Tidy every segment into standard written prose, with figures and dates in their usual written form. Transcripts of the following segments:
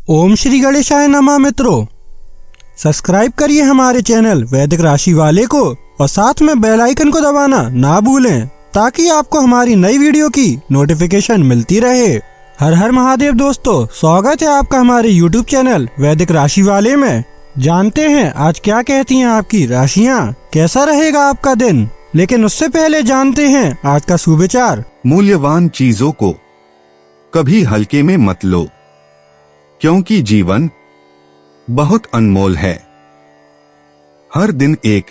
ओम श्री गणेशाय नमः। मित्रों, सब्सक्राइब करिए हमारे चैनल वैदिक राशि वाले को और साथ में बेल आइकन को दबाना ना भूलें ताकि आपको हमारी नई वीडियो की नोटिफिकेशन मिलती रहे। हर हर महादेव दोस्तों, स्वागत है आपका हमारे YouTube चैनल वैदिक राशि वाले में। जानते हैं आज क्या कहती हैं आपकी राशियां, कैसा रहेगा आपका दिन। लेकिन उससे पहले जानते हैं आज का सुविचार। मूल्यवान चीजों को कभी हल्के में मत लो, क्योंकि जीवन बहुत अनमोल है। हर दिन एक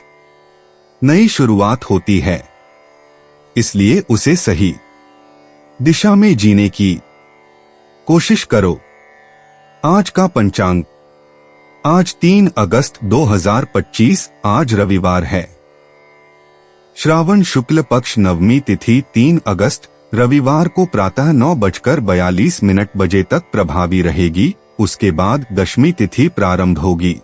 नई शुरुआत होती है, इसलिए उसे सही दिशा में जीने की कोशिश करो। आज का पंचांग, आज 3 अगस्त 2025, आज रविवार है। श्रावण शुक्ल पक्ष नवमी तिथि 3 अगस्त रविवार को प्रातः 9:42 बजे तक प्रभावी रहेगी। उसके बाद दशमी तिथि प्रारंभ होगी।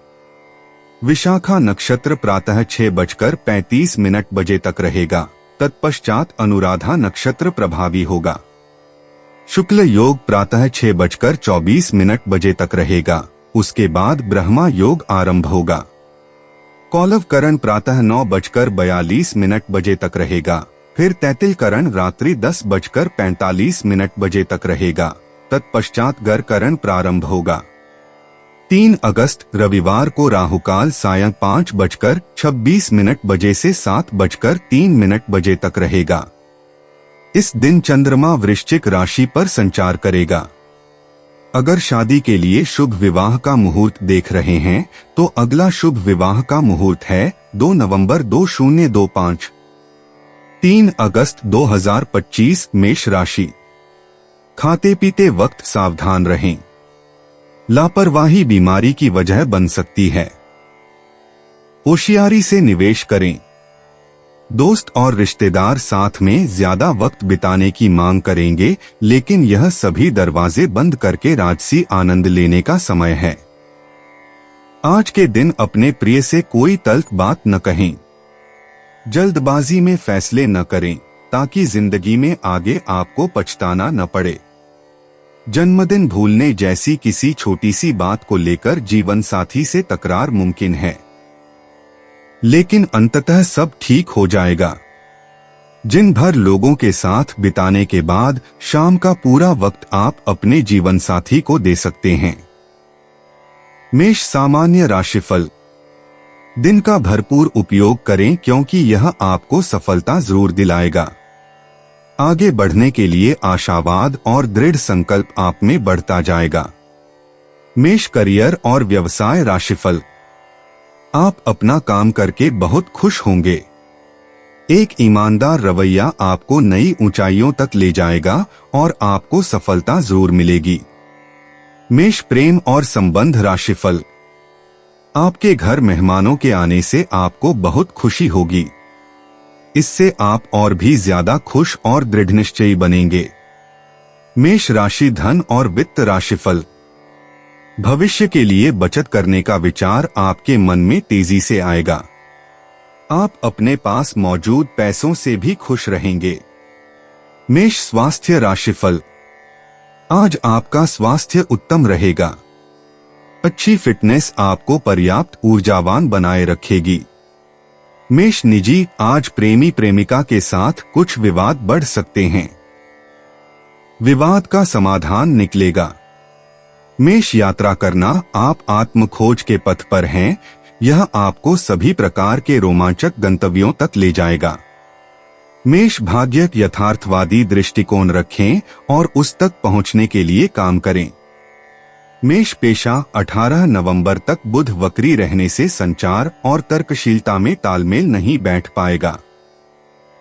विशाखा नक्षत्र प्रातः 6:35 बजे तक रहेगा। तत्पश्चात अनुराधा नक्षत्र प्रभावी होगा। शुक्ल योग प्रातः 6:24 बजे तक रहेगा। उसके बाद ब्रह्मा योग आरंभ होगा। कौलव करण प्रातः 9:42 बजे तक रहेगा। फिर तैतिल करण रात्रि 10:45 बजे तक रहेगा। तत्पश्चात गर करण प्रारंभ होगा। 3 अगस्त रविवार को राहुकाल सायं 5:26 बजे से 7:03 बजे तक रहेगा। इस दिन चंद्रमा वृश्चिक राशि पर संचार करेगा। अगर शादी के लिए शुभ विवाह का मुहूर्त देख रहे हैं तो अगला शुभ विवाह का मुहूर्त है 2 नवंबर 2025। 3 अगस्त 2025 मेष राशि। खाते पीते वक्त सावधान रहें, लापरवाही बीमारी की वजह बन सकती है। होशियारी से निवेश करें। दोस्त और रिश्तेदार साथ में ज्यादा वक्त बिताने की मांग करेंगे, लेकिन यह सभी दरवाजे बंद करके राजसी आनंद लेने का समय है। आज के दिन अपने प्रिय से कोई तल्ख बात न कहें। जल्दबाजी में फैसले न करें ताकि जिंदगी में आगे आपको पछताना न पड़े। जन्मदिन भूलने जैसी किसी छोटी सी बात को लेकर जीवन साथी से तकरार मुमकिन है, लेकिन अंततः सब ठीक हो जाएगा। दिन भर लोगों के साथ बिताने के बाद शाम का पूरा वक्त आप अपने जीवन साथी को दे सकते हैं। मेष सामान्य राशिफल। दिन का भरपूर उपयोग करें क्योंकि यह आपको सफलता जरूर दिलाएगा। आगे बढ़ने के लिए आशावाद और दृढ़ संकल्प आप में बढ़ता जाएगा। मेष करियर और व्यवसाय राशिफल। आप अपना काम करके बहुत खुश होंगे। एक ईमानदार रवैया आपको नई ऊंचाइयों तक ले जाएगा और आपको सफलता जरूर मिलेगी। मेष प्रेम और संबंध राशिफल। आपके घर मेहमानों के आने से आपको बहुत खुशी होगी। इससे आप और भी ज्यादा खुश और दृढ़निश्चयी बनेंगे। मेष राशि धन और वित्त राशिफल। भविष्य के लिए बचत करने का विचार आपके मन में तेजी से आएगा। आप अपने पास मौजूद पैसों से भी खुश रहेंगे। मेष स्वास्थ्य राशिफल। आज आपका स्वास्थ्य उत्तम रहेगा। अच्छी फिटनेस आपको पर्याप्त ऊर्जावान बनाए रखेगी। मेष निजी, आज प्रेमी प्रेमिका के साथ कुछ विवाद बढ़ सकते हैं। विवाद का समाधान निकलेगा। मेष यात्रा करना, आप आत्म खोज के पथ पर हैं। यह आपको सभी प्रकार के रोमांचक गंतव्यों तक ले जाएगा। मेष भाग्य यथार्थवादी दृष्टिकोण रखें और उस तक पहुंचने के लिए काम करें। मेष पेशा, 18 नवंबर तक बुध वक्री रहने से संचार और तर्कशीलता में तालमेल नहीं बैठ पाएगा।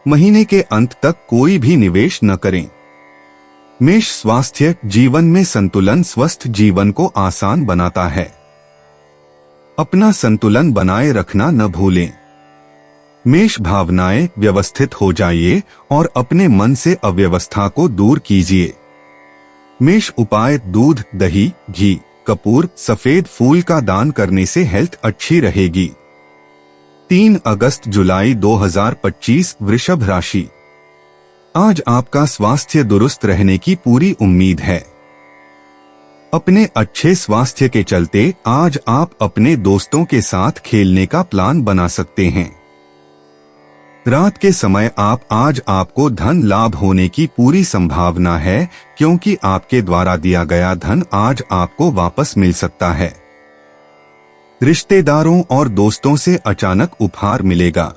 महीने के अंत तक कोई भी निवेश न करें। मेष स्वास्थ्य, जीवन में संतुलन स्वस्थ जीवन को आसान बनाता है। अपना संतुलन बनाए रखना न भूलें। मेष भावनाएं, व्यवस्थित हो जाइए और अपने मन से अव्यवस्था को दूर कीजिए। मेष उपाय, दूध, दही, घी, कपूर, सफेद फूल का दान करने से हेल्थ अच्छी रहेगी। 3 अगस्त जुलाई 2025 वृषभ राशि। आज आपका स्वास्थ्य दुरुस्त रहने की पूरी उम्मीद है। अपने अच्छे स्वास्थ्य के चलते आज आप अपने दोस्तों के साथ खेलने का प्लान बना सकते हैं। रात के समय आपको धन लाभ होने की पूरी संभावना है, क्योंकि आपके द्वारा दिया गया धन आज आपको वापस मिल सकता है। रिश्तेदारों और दोस्तों से अचानक उपहार मिलेगा।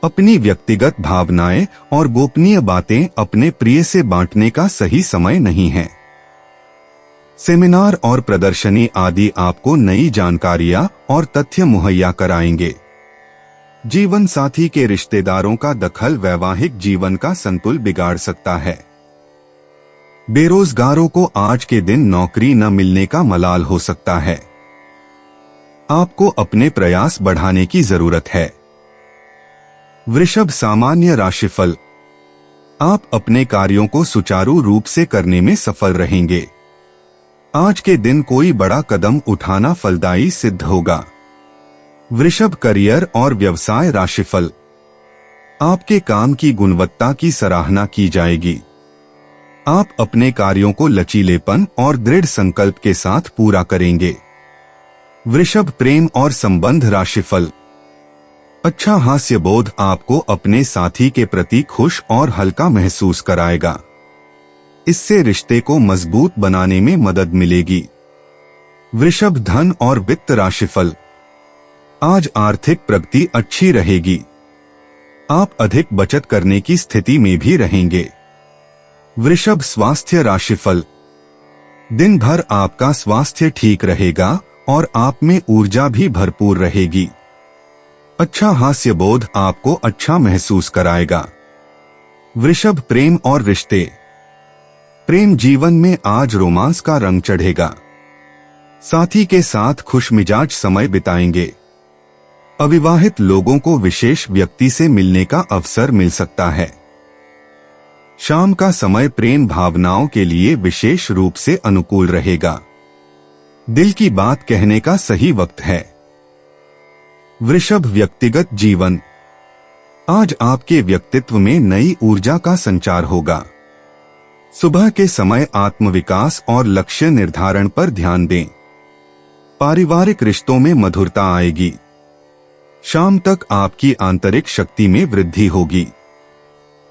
अपनी व्यक्तिगत भावनाएं और गोपनीय बातें अपने प्रिय से बांटने का सही समय नहीं है। सेमिनार और प्रदर्शनी आदि आपको नई जानकारियां और तथ्य मुहैया कराएंगे। जीवन साथी के रिश्तेदारों का दखल वैवाहिक जीवन का संतुलन बिगाड़ सकता है। बेरोजगारों को आज के दिन नौकरी न मिलने का मलाल हो सकता है। आपको अपने प्रयास बढ़ाने की जरूरत है। वृषभ सामान्य राशिफल। आप अपने कार्यों को सुचारू रूप से करने में सफल रहेंगे। आज के दिन कोई बड़ा कदम उठाना फलदायी सिद्ध होगा। वृषभ करियर और व्यवसाय राशिफल। आपके काम की गुणवत्ता की सराहना की जाएगी। आप अपने कार्यों को लचीलेपन और दृढ़ संकल्प के साथ पूरा करेंगे। वृषभ प्रेम और संबंध राशिफल। अच्छा हास्य बोध आपको अपने साथी के प्रति खुश और हल्का महसूस कराएगा। इससे रिश्ते को मजबूत बनाने में मदद मिलेगी। वृषभ धन और वित्त राशिफल। आज आर्थिक प्रगति अच्छी रहेगी। आप अधिक बचत करने की स्थिति में भी रहेंगे। वृषभ स्वास्थ्य राशिफल। दिन भर आपका स्वास्थ्य ठीक रहेगा और आप में ऊर्जा भी भरपूर रहेगी। अच्छा हास्य बोध आपको अच्छा महसूस कराएगा। वृषभ प्रेम और रिश्ते। प्रेम जीवन में आज रोमांस का रंग चढ़ेगा। साथी के साथ खुशमिजाज समय बिताएंगे। अविवाहित लोगों को विशेष व्यक्ति से मिलने का अवसर मिल सकता है। शाम का समय प्रेम भावनाओं के लिए विशेष रूप से अनुकूल रहेगा। दिल की बात कहने का सही वक्त है। वृषभ व्यक्तिगत जीवन। आज आपके व्यक्तित्व में नई ऊर्जा का संचार होगा। सुबह के समय आत्मविकास और लक्ष्य निर्धारण पर ध्यान दें। पारिवारिक रिश्तों में मधुरता आएगी। शाम तक आपकी आंतरिक शक्ति में वृद्धि होगी।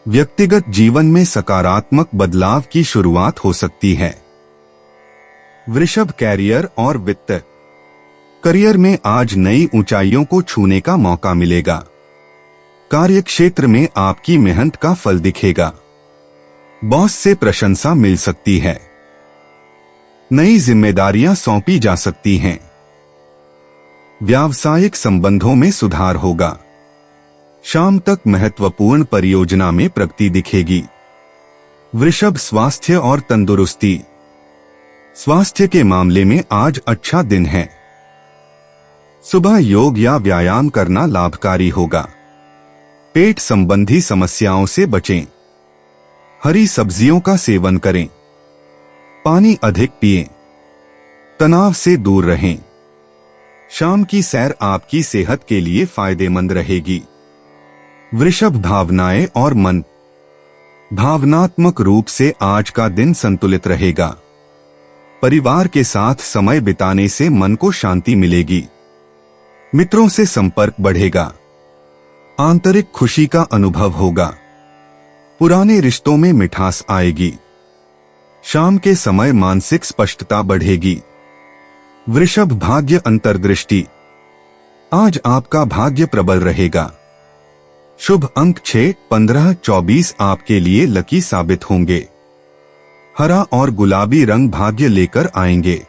व्यक्तिगत जीवन में सकारात्मक बदलाव की शुरुआत हो सकती है। वृषभ कैरियर और वित्त। करियर में आज नई ऊंचाइयों को छूने का मौका मिलेगा। कार्यक्षेत्र में आपकी मेहनत का फल दिखेगा। बॉस से प्रशंसा मिल सकती है। नई जिम्मेदारियां सौंपी जा सकती हैं। व्यावसायिक संबंधों में सुधार होगा। शाम तक महत्वपूर्ण परियोजना में प्रगति दिखेगी। वृषभ स्वास्थ्य और तंदुरुस्ती। स्वास्थ्य के मामले में आज अच्छा दिन है। सुबह योग या व्यायाम करना लाभकारी होगा। पेट संबंधी समस्याओं से बचें। हरी सब्जियों का सेवन करें। पानी अधिक पिएं। तनाव से दूर रहें। शाम की सैर आपकी सेहत के लिए फायदेमंद रहेगी। वृषभ भावनाएं और मन। भावनात्मक रूप से आज का दिन संतुलित रहेगा। परिवार के साथ समय बिताने से मन को शांति मिलेगी। मित्रों से संपर्क बढ़ेगा। आंतरिक खुशी का अनुभव होगा। पुराने रिश्तों में मिठास आएगी। शाम के समय मानसिक स्पष्टता बढ़ेगी। वृषभ भाग्य अंतर्दृष्टि। आज आपका भाग्य प्रबल रहेगा। शुभ अंक 6, 15, 24 आपके लिए लकी साबित होंगे। हरा और गुलाबी रंग भाग्य लेकर आएंगे।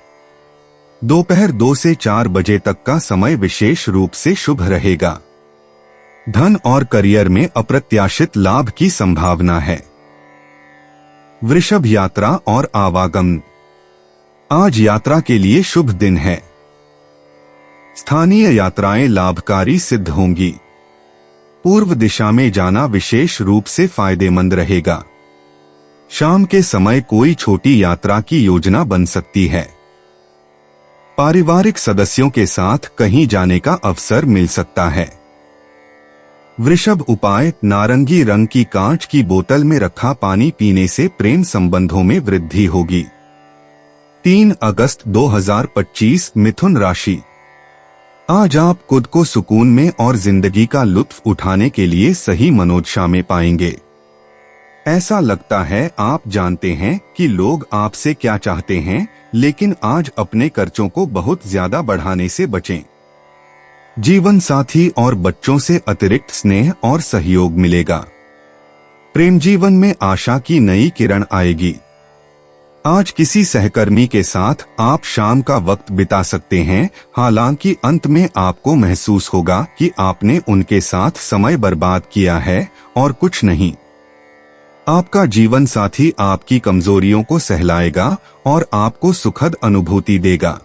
दोपहर 2 से 4 बजे तक का समय विशेष रूप से शुभ रहेगा। धन और करियर में अप्रत्याशित लाभ की संभावना है। वृषभ यात्रा और आवागमन। आज यात्रा के लिए शुभ दिन है। स्थानीय यात्राएं लाभकारी सिद्ध होंगी। पूर्व दिशा में जाना विशेष रूप से फायदेमंद रहेगा। शाम के समय कोई छोटी यात्रा की योजना बन सकती है। पारिवारिक सदस्यों के साथ कहीं जाने का अवसर मिल सकता है। वृषभ उपाय। नारंगी रंग की कांच की बोतल में रखा पानी पीने से प्रेम संबंधों में वृद्धि होगी। 3 अगस्त 2025 मिथुन राशि। आज आप खुद को सुकून में और जिंदगी का लुत्फ उठाने के लिए सही मनोदशा में पाएंगे। ऐसा लगता है आप जानते हैं कि लोग आपसे क्या चाहते हैं, लेकिन आज अपने खर्चों को बहुत ज्यादा बढ़ाने से बचें। जीवन साथी और बच्चों से अतिरिक्त स्नेह और सहयोग मिलेगा। प्रेम जीवन में आशा की नई किरण आएगी। आज किसी सहकर्मी के साथ आप शाम का वक्त बिता सकते हैं, हालांकि अंत में आपको महसूस होगा कि आपने उनके साथ समय बर्बाद किया है और कुछ नहीं। आपका जीवन साथी आपकी कमजोरियों को सहलाएगा और आपको सुखद अनुभूति देगा।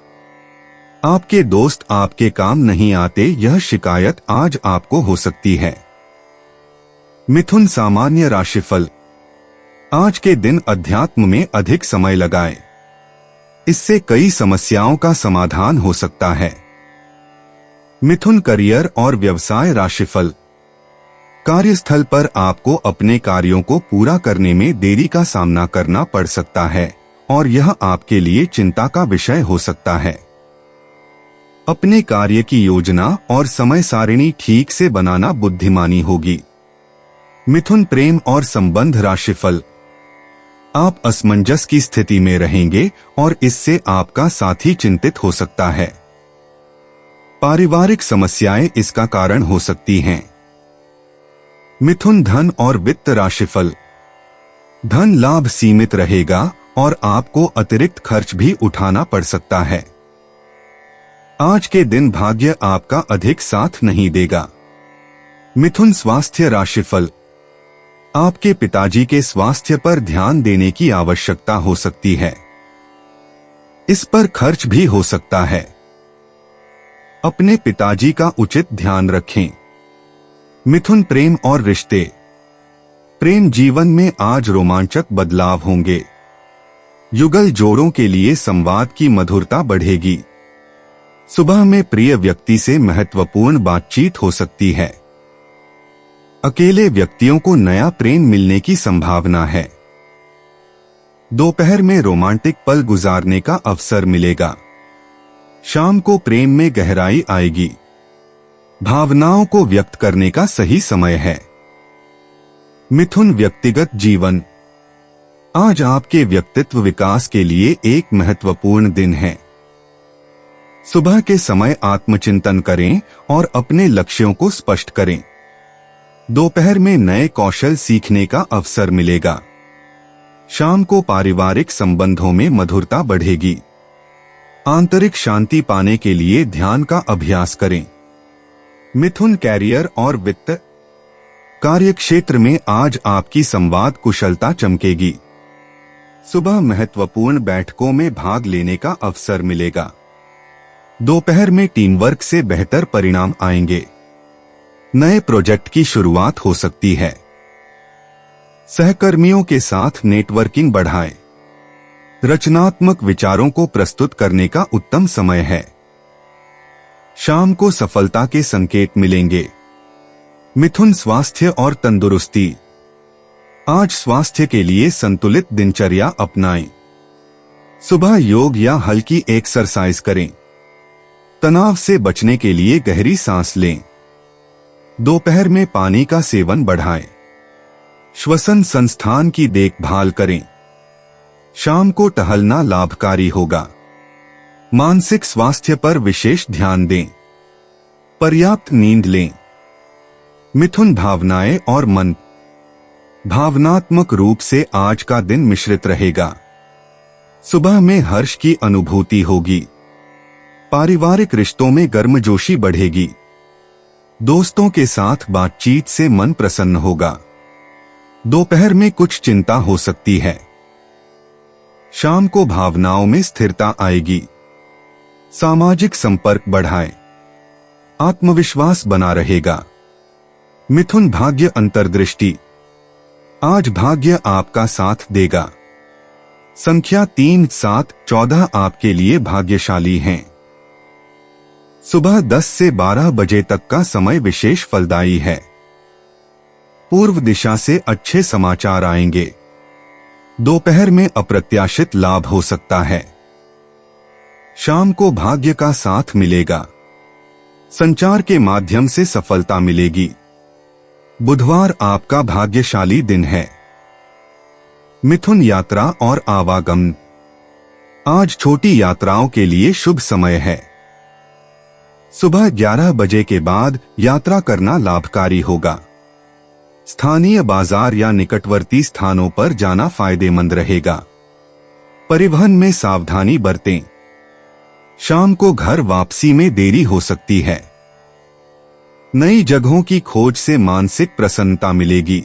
आपके दोस्त आपके काम नहीं आते, यह शिकायत आज आपको हो सकती है। मिथुन सामान्य राशिफल। आज के दिन अध्यात्म में अधिक समय लगाएं। इससे कई समस्याओं का समाधान हो सकता है। मिथुन करियर और व्यवसाय राशिफल। कार्यस्थल पर आपको अपने कार्यों को पूरा करने में देरी का सामना करना पड़ सकता है और यह आपके लिए चिंता का विषय हो सकता है। अपने कार्य की योजना और समय सारिणी ठीक से बनाना बुद्धिमानी होगी। मिथुन प्रेम और संबंध राशिफल। आप असमंजस की स्थिति में रहेंगे और इससे आपका साथी चिंतित हो सकता है। पारिवारिक समस्याएं इसका कारण हो सकती हैं। मिथुन धन और वित्त राशिफल। धन लाभ सीमित रहेगा और आपको अतिरिक्त खर्च भी उठाना पड़ सकता है। आज के दिन भाग्य आपका अधिक साथ नहीं देगा। मिथुन स्वास्थ्य राशिफल। आपके पिताजी के स्वास्थ्य पर ध्यान देने की आवश्यकता हो सकती है। इस पर खर्च भी हो सकता है। अपने पिताजी का उचित ध्यान रखें। मिथुन प्रेम और रिश्ते। प्रेम जीवन में आज रोमांचक बदलाव होंगे। युगल जोड़ों के लिए संवाद की मधुरता बढ़ेगी। सुबह में प्रिय व्यक्ति से महत्वपूर्ण बातचीत हो सकती है। अकेले व्यक्तियों को नया प्रेम मिलने की संभावना है। दोपहर में रोमांटिक पल गुजारने का अवसर मिलेगा। शाम को प्रेम में गहराई आएगी। भावनाओं को व्यक्त करने का सही समय है। मिथुन व्यक्तिगत जीवन। आज आपके व्यक्तित्व विकास के लिए एक महत्वपूर्ण दिन है। सुबह के समय आत्मचिंतन करें और अपने लक्ष्यों को स्पष्ट करें। दोपहर में नए कौशल सीखने का अवसर मिलेगा। शाम को पारिवारिक संबंधों में मधुरता बढ़ेगी। आंतरिक शांति पाने के लिए ध्यान का अभ्यास करें। मिथुन कैरियर और वित्त। कार्यक्षेत्र में आज आपकी संवाद कुशलता चमकेगी। सुबह महत्वपूर्ण बैठकों में भाग लेने का अवसर मिलेगा। दोपहर में टीम वर्क से बेहतर परिणाम आएंगे। नए प्रोजेक्ट की शुरुआत हो सकती है। सहकर्मियों के साथ नेटवर्किंग बढ़ाएं। रचनात्मक विचारों को प्रस्तुत करने का उत्तम समय है। शाम को सफलता के संकेत मिलेंगे। मिथुन स्वास्थ्य और तंदुरुस्ती। आज स्वास्थ्य के लिए संतुलित दिनचर्या अपनाएं। सुबह योग या हल्की एक्सरसाइज करें। तनाव से बचने के लिए गहरी सांस लें। दोपहर में पानी का सेवन बढ़ाएं। श्वसन संस्थान की देखभाल करें। शाम को टहलना लाभकारी होगा। मानसिक स्वास्थ्य पर विशेष ध्यान दें। पर्याप्त नींद लें। मिथुन भावनाएं और मन। भावनात्मक रूप से आज का दिन मिश्रित रहेगा। सुबह में हर्ष की अनुभूति होगी। पारिवारिक रिश्तों में गर्मजोशी बढ़ेगी। दोस्तों के साथ बातचीत से मन प्रसन्न होगा। दोपहर में कुछ चिंता हो सकती है। शाम को भावनाओं में स्थिरता आएगी। सामाजिक संपर्क बढ़ाएं। आत्मविश्वास बना रहेगा। मिथुन भाग्य अंतर्दृष्टि। आज भाग्य आपका साथ देगा। संख्या 3, 7, 14 आपके लिए भाग्यशाली हैं। सुबह 10 से 12 बजे तक का समय विशेष फलदायी है। पूर्व दिशा से अच्छे समाचार आएंगे। दोपहर में अप्रत्याशित लाभ हो सकता है। शाम को भाग्य का साथ मिलेगा। संचार के माध्यम से सफलता मिलेगी। बुधवार आपका भाग्यशाली दिन है। मिथुन, यात्रा और आवागमन। आज छोटी यात्राओं के लिए शुभ समय है। सुबह 11 बजे के बाद यात्रा करना लाभकारी होगा। स्थानीय बाजार या निकटवर्ती स्थानों पर जाना फायदेमंद रहेगा। परिवहन में सावधानी बरतें। शाम को घर वापसी में देरी हो सकती है। नई जगहों की खोज से मानसिक प्रसन्नता मिलेगी।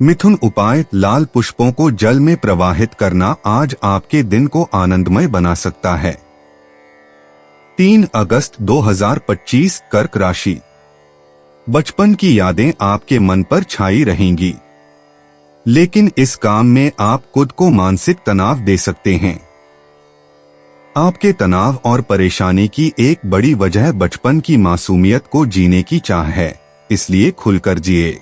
मिथुन, उपाय: लाल पुष्पों को जल में प्रवाहित करना आज आपके दिन को आनंदमय बना सकता है। 3 अगस्त 2025, कर्क राशि। बचपन की यादें आपके मन पर छाई रहेंगी, लेकिन इस काम में आप खुद को मानसिक तनाव दे सकते हैं। आपके तनाव और परेशानी की एक बड़ी वजह बचपन की मासूमियत को जीने की चाह है, इसलिए खुलकर जिए।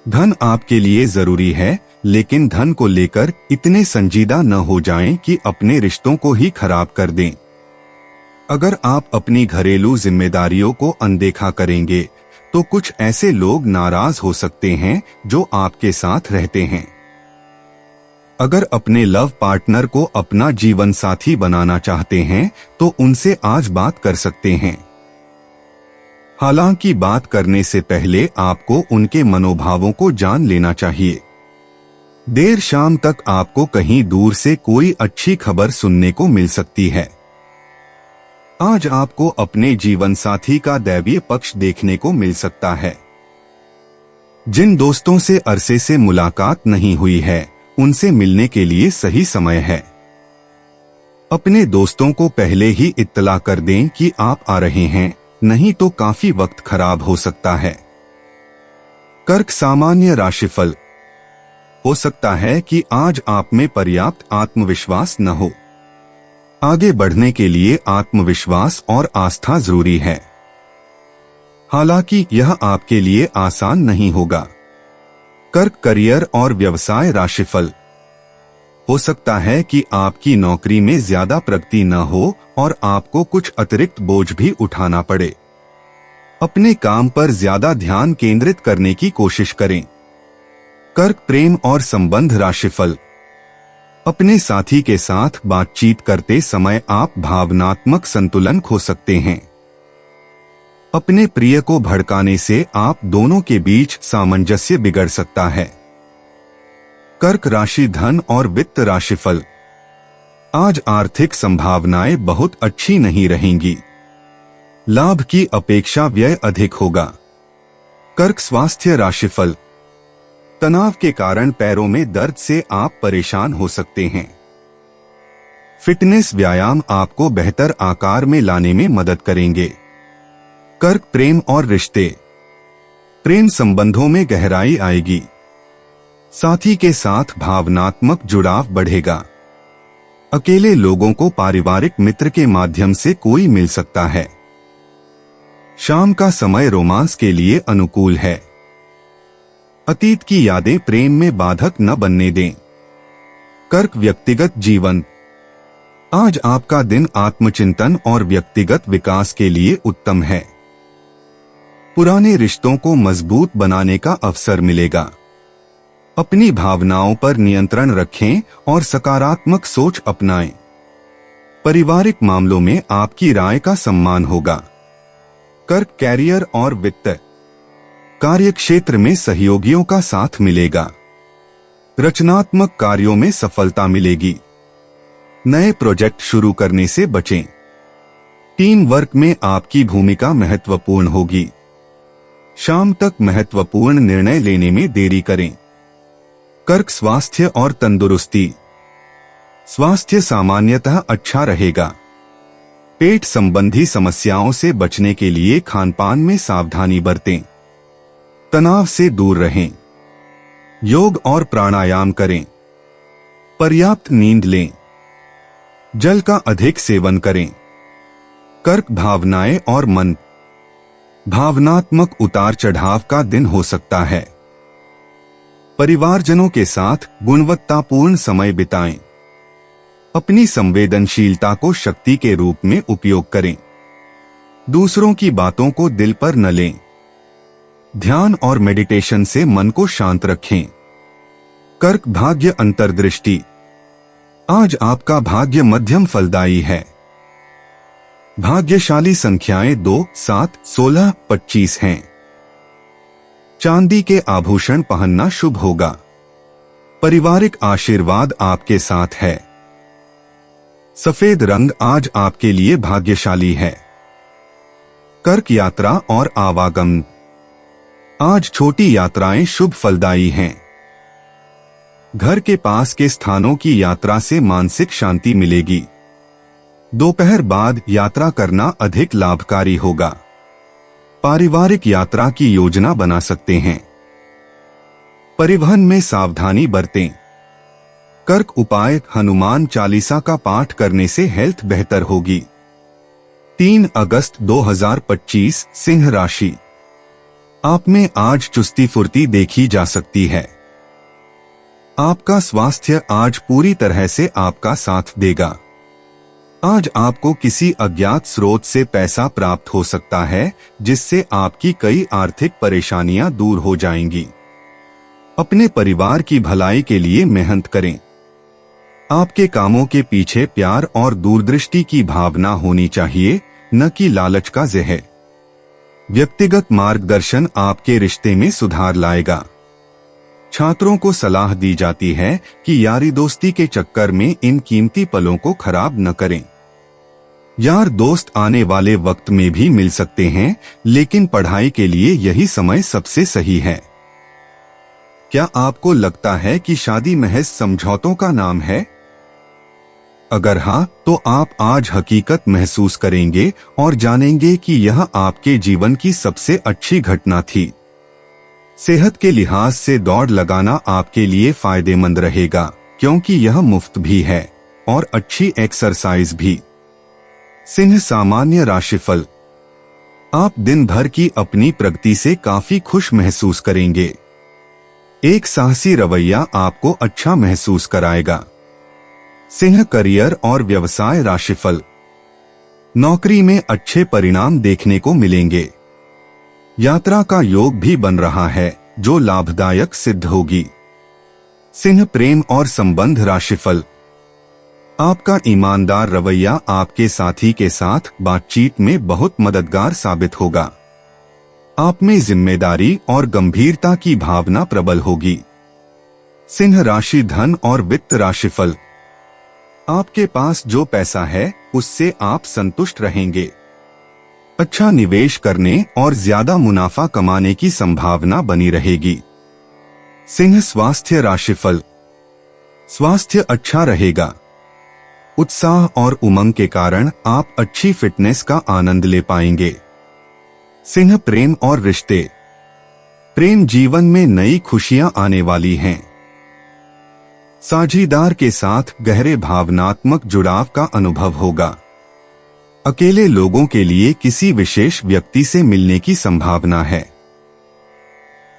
धन आपके लिए जरूरी है, लेकिन धन को लेकर इतने संजीदा न हो जाएं कि अपने रिश्तों को ही खराब कर दें। अगर आप अपनी घरेलू जिम्मेदारियों को अनदेखा करेंगे तो कुछ ऐसे लोग नाराज हो सकते हैं जो आपके साथ रहते हैं। अगर अपने लव पार्टनर को अपना जीवन साथी बनाना चाहते हैं तो उनसे आज बात कर सकते हैं। हालांकि बात करने से पहले आपको उनके मनोभावों को जान लेना चाहिए। देर शाम तक आपको कहीं दूर से कोई अच्छी खबर सुनने को मिल सकती है। आज आपको अपने जीवन साथी का दैवीय पक्ष देखने को मिल सकता है। जिन दोस्तों से अरसे से मुलाकात नहीं हुई है, उनसे मिलने के लिए सही समय है। अपने दोस्तों को पहले ही इत्तला कर दें कि आप आ रहे हैं, नहीं तो काफी वक्त खराब हो सकता है। कर्क, सामान्य राशिफल। हो सकता है कि आज आप में पर्याप्त आत्मविश्वास न हो। आगे बढ़ने के लिए आत्मविश्वास और आस्था जरूरी है। हालांकि यह आपके लिए आसान नहीं होगा। कर्क, करियर और व्यवसाय राशिफल। हो सकता है कि आपकी नौकरी में ज्यादा प्रगति न हो और आपको कुछ अतिरिक्त बोझ भी उठाना पड़े। अपने काम पर ज्यादा ध्यान केंद्रित करने की कोशिश करें। कर्क, प्रेम और संबंध राशिफल। अपने साथी के साथ बातचीत करते समय आप भावनात्मक संतुलन खो सकते हैं। अपने प्रिय को भड़काने से आप दोनों के बीच सामंजस्य बिगड़ सकता है। कर्क राशि, धन और वित्त राशिफल। आज आर्थिक संभावनाएं बहुत अच्छी नहीं रहेंगी। लाभ की अपेक्षा व्यय अधिक होगा। कर्क, स्वास्थ्य राशिफल। तनाव के कारण पैरों में दर्द से आप परेशान हो सकते हैं। फिटनेस व्यायाम आपको बेहतर आकार में लाने में मदद करेंगे। कर्क, प्रेम और रिश्ते। प्रेम संबंधों में गहराई आएगी। साथी के साथ भावनात्मक जुड़ाव बढ़ेगा। अकेले लोगों को पारिवारिक मित्र के माध्यम से कोई मिल सकता है। शाम का समय रोमांस के लिए अनुकूल है। अतीत की यादें प्रेम में बाधक न बनने दें। कर्क, व्यक्तिगत जीवन। आज आपका दिन आत्मचिंतन और व्यक्तिगत विकास के लिए उत्तम है। पुराने रिश्तों को मजबूत बनाने का अवसर मिलेगा। अपनी भावनाओं पर नियंत्रण रखें और सकारात्मक सोच अपनाएं। पारिवारिक मामलों में आपकी राय का सम्मान होगा। कर्क, कैरियर और वित्त। कार्यक्षेत्र में सहयोगियों का साथ मिलेगा। रचनात्मक कार्यों में सफलता मिलेगी। नए प्रोजेक्ट शुरू करने से बचें। टीम वर्क में आपकी भूमिका महत्वपूर्ण होगी। शाम तक महत्वपूर्ण निर्णय लेने में देरी करें। कर्क, स्वास्थ्य और तंदुरुस्ती। स्वास्थ्य सामान्यतः अच्छा रहेगा। पेट संबंधी समस्याओं से बचने के लिए खानपान में सावधानी बरतें। तनाव से दूर रहें। योग और प्राणायाम करें। पर्याप्त नींद लें। जल का अधिक सेवन करें। कर्क, भावनाएं और मन। भावनात्मक उतार चढ़ाव का दिन हो सकता है। परिवारजनों के साथ गुणवत्तापूर्ण समय बिताएं। अपनी संवेदनशीलता को शक्ति के रूप में उपयोग करें। दूसरों की बातों को दिल पर न लें। ध्यान और मेडिटेशन से मन को शांत रखें। कर्क भाग्य अंतर्दृष्टि। आज आपका भाग्य मध्यम फलदायी है। भाग्यशाली संख्याएं 2, 7, 16, 25 हैं। चांदी के आभूषण पहनना शुभ होगा। पारिवारिक आशीर्वाद आपके साथ है। सफेद रंग आज आपके लिए भाग्यशाली है। कर्क यात्रा और आवागमन। आज छोटी यात्राएं शुभ फलदायी हैं। घर के पास के स्थानों की यात्रा से मानसिक शांति मिलेगी। दोपहर बाद यात्रा करना अधिक लाभकारी होगा। पारिवारिक यात्रा की योजना बना सकते हैं। परिवहन में सावधानी बरतें। कर्क उपाय: हनुमान चालीसा का पाठ करने से हेल्थ बेहतर होगी। 3 अगस्त 2025 सिंह राशि। आप में आज चुस्ती फुर्ती देखी जा सकती है। आपका स्वास्थ्य आज पूरी तरह से आपका साथ देगा। आज आपको किसी अज्ञात स्रोत से पैसा प्राप्त हो सकता है, जिससे आपकी कई आर्थिक परेशानियां दूर हो जाएंगी। अपने परिवार की भलाई के लिए मेहनत करें। आपके कामों के पीछे प्यार और दूरदृष्टि की भावना होनी चाहिए, न कि लालच का जहर। व्यक्तिगत मार्गदर्शन आपके रिश्ते में सुधार लाएगा। छात्रों को सलाह दी जाती है कि यारी दोस्ती के चक्कर में इन कीमती पलों को खराब न करें। यार दोस्त आने वाले वक्त में भी मिल सकते हैं, लेकिन पढ़ाई के लिए यही समय सबसे सही है। क्या आपको लगता है कि शादी महज समझौतों का नाम है? अगर हाँ, तो आप आज हकीकत महसूस करेंगे और जानेंगे कि यह आपके जीवन की सबसे अच्छी घटना थी। सेहत के लिहाज से दौड़ लगाना आपके लिए फायदेमंद रहेगा, क्योंकि यह मुफ्त भी है और अच्छी एक्सरसाइज भी। सिंह सामान्य राशिफल। आप दिन भर की अपनी प्रगति से काफी खुश महसूस करेंगे। एक साहसी रवैया आपको अच्छा महसूस कराएगा। सिंह करियर और व्यवसाय राशिफल। नौकरी में अच्छे परिणाम देखने को मिलेंगे। यात्रा का योग भी बन रहा है, जो लाभदायक सिद्ध होगी। सिंह प्रेम और संबंध राशिफल। आपका ईमानदार रवैया आपके साथी के साथ बातचीत में बहुत मददगार साबित होगा। आप में जिम्मेदारी और गंभीरता की भावना प्रबल होगी। सिंह राशि धन और वित्त राशिफल। आपके पास जो पैसा है, उससे आप संतुष्ट रहेंगे। अच्छा निवेश करने और ज्यादा मुनाफा कमाने की संभावना बनी रहेगी। सिंह स्वास्थ्य राशिफल। स्वास्थ्य अच्छा रहेगा। उत्साह और उमंग के कारण आप अच्छी फिटनेस का आनंद ले पाएंगे। सिंह प्रेम और रिश्ते। प्रेम जीवन में नई खुशियां आने वाली हैं। साझीदार के साथ गहरे भावनात्मक जुड़ाव का अनुभव होगा। अकेले लोगों के लिए किसी विशेष व्यक्ति से मिलने की संभावना है।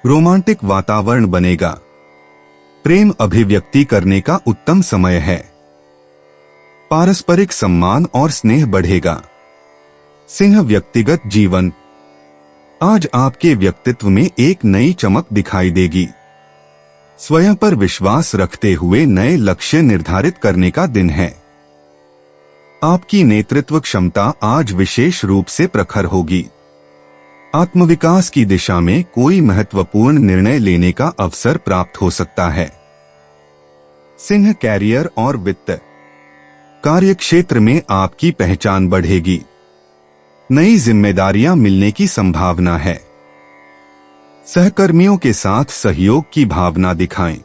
रोमांटिक वातावरण बनेगा। प्रेम अभिव्यक्ति करने का उत्तम समय है। पारस्परिक सम्मान और स्नेह बढ़ेगा। सिंह व्यक्तिगत जीवन। आज आपके व्यक्तित्व में एक नई चमक दिखाई देगी। स्वयं पर विश्वास रखते हुए नए लक्ष्य निर्धारित करने का दिन है। आपकी नेतृत्व क्षमता आज विशेष रूप से प्रखर होगी। आत्मविकास की दिशा में कोई महत्वपूर्ण निर्णय लेने का अवसर प्राप्त हो सकता है। सिंह कैरियर और वित्त। कार्यक्षेत्र में आपकी पहचान बढ़ेगी। नई जिम्मेदारियां मिलने की संभावना है। सहकर्मियों के साथ सहयोग की भावना दिखाएं।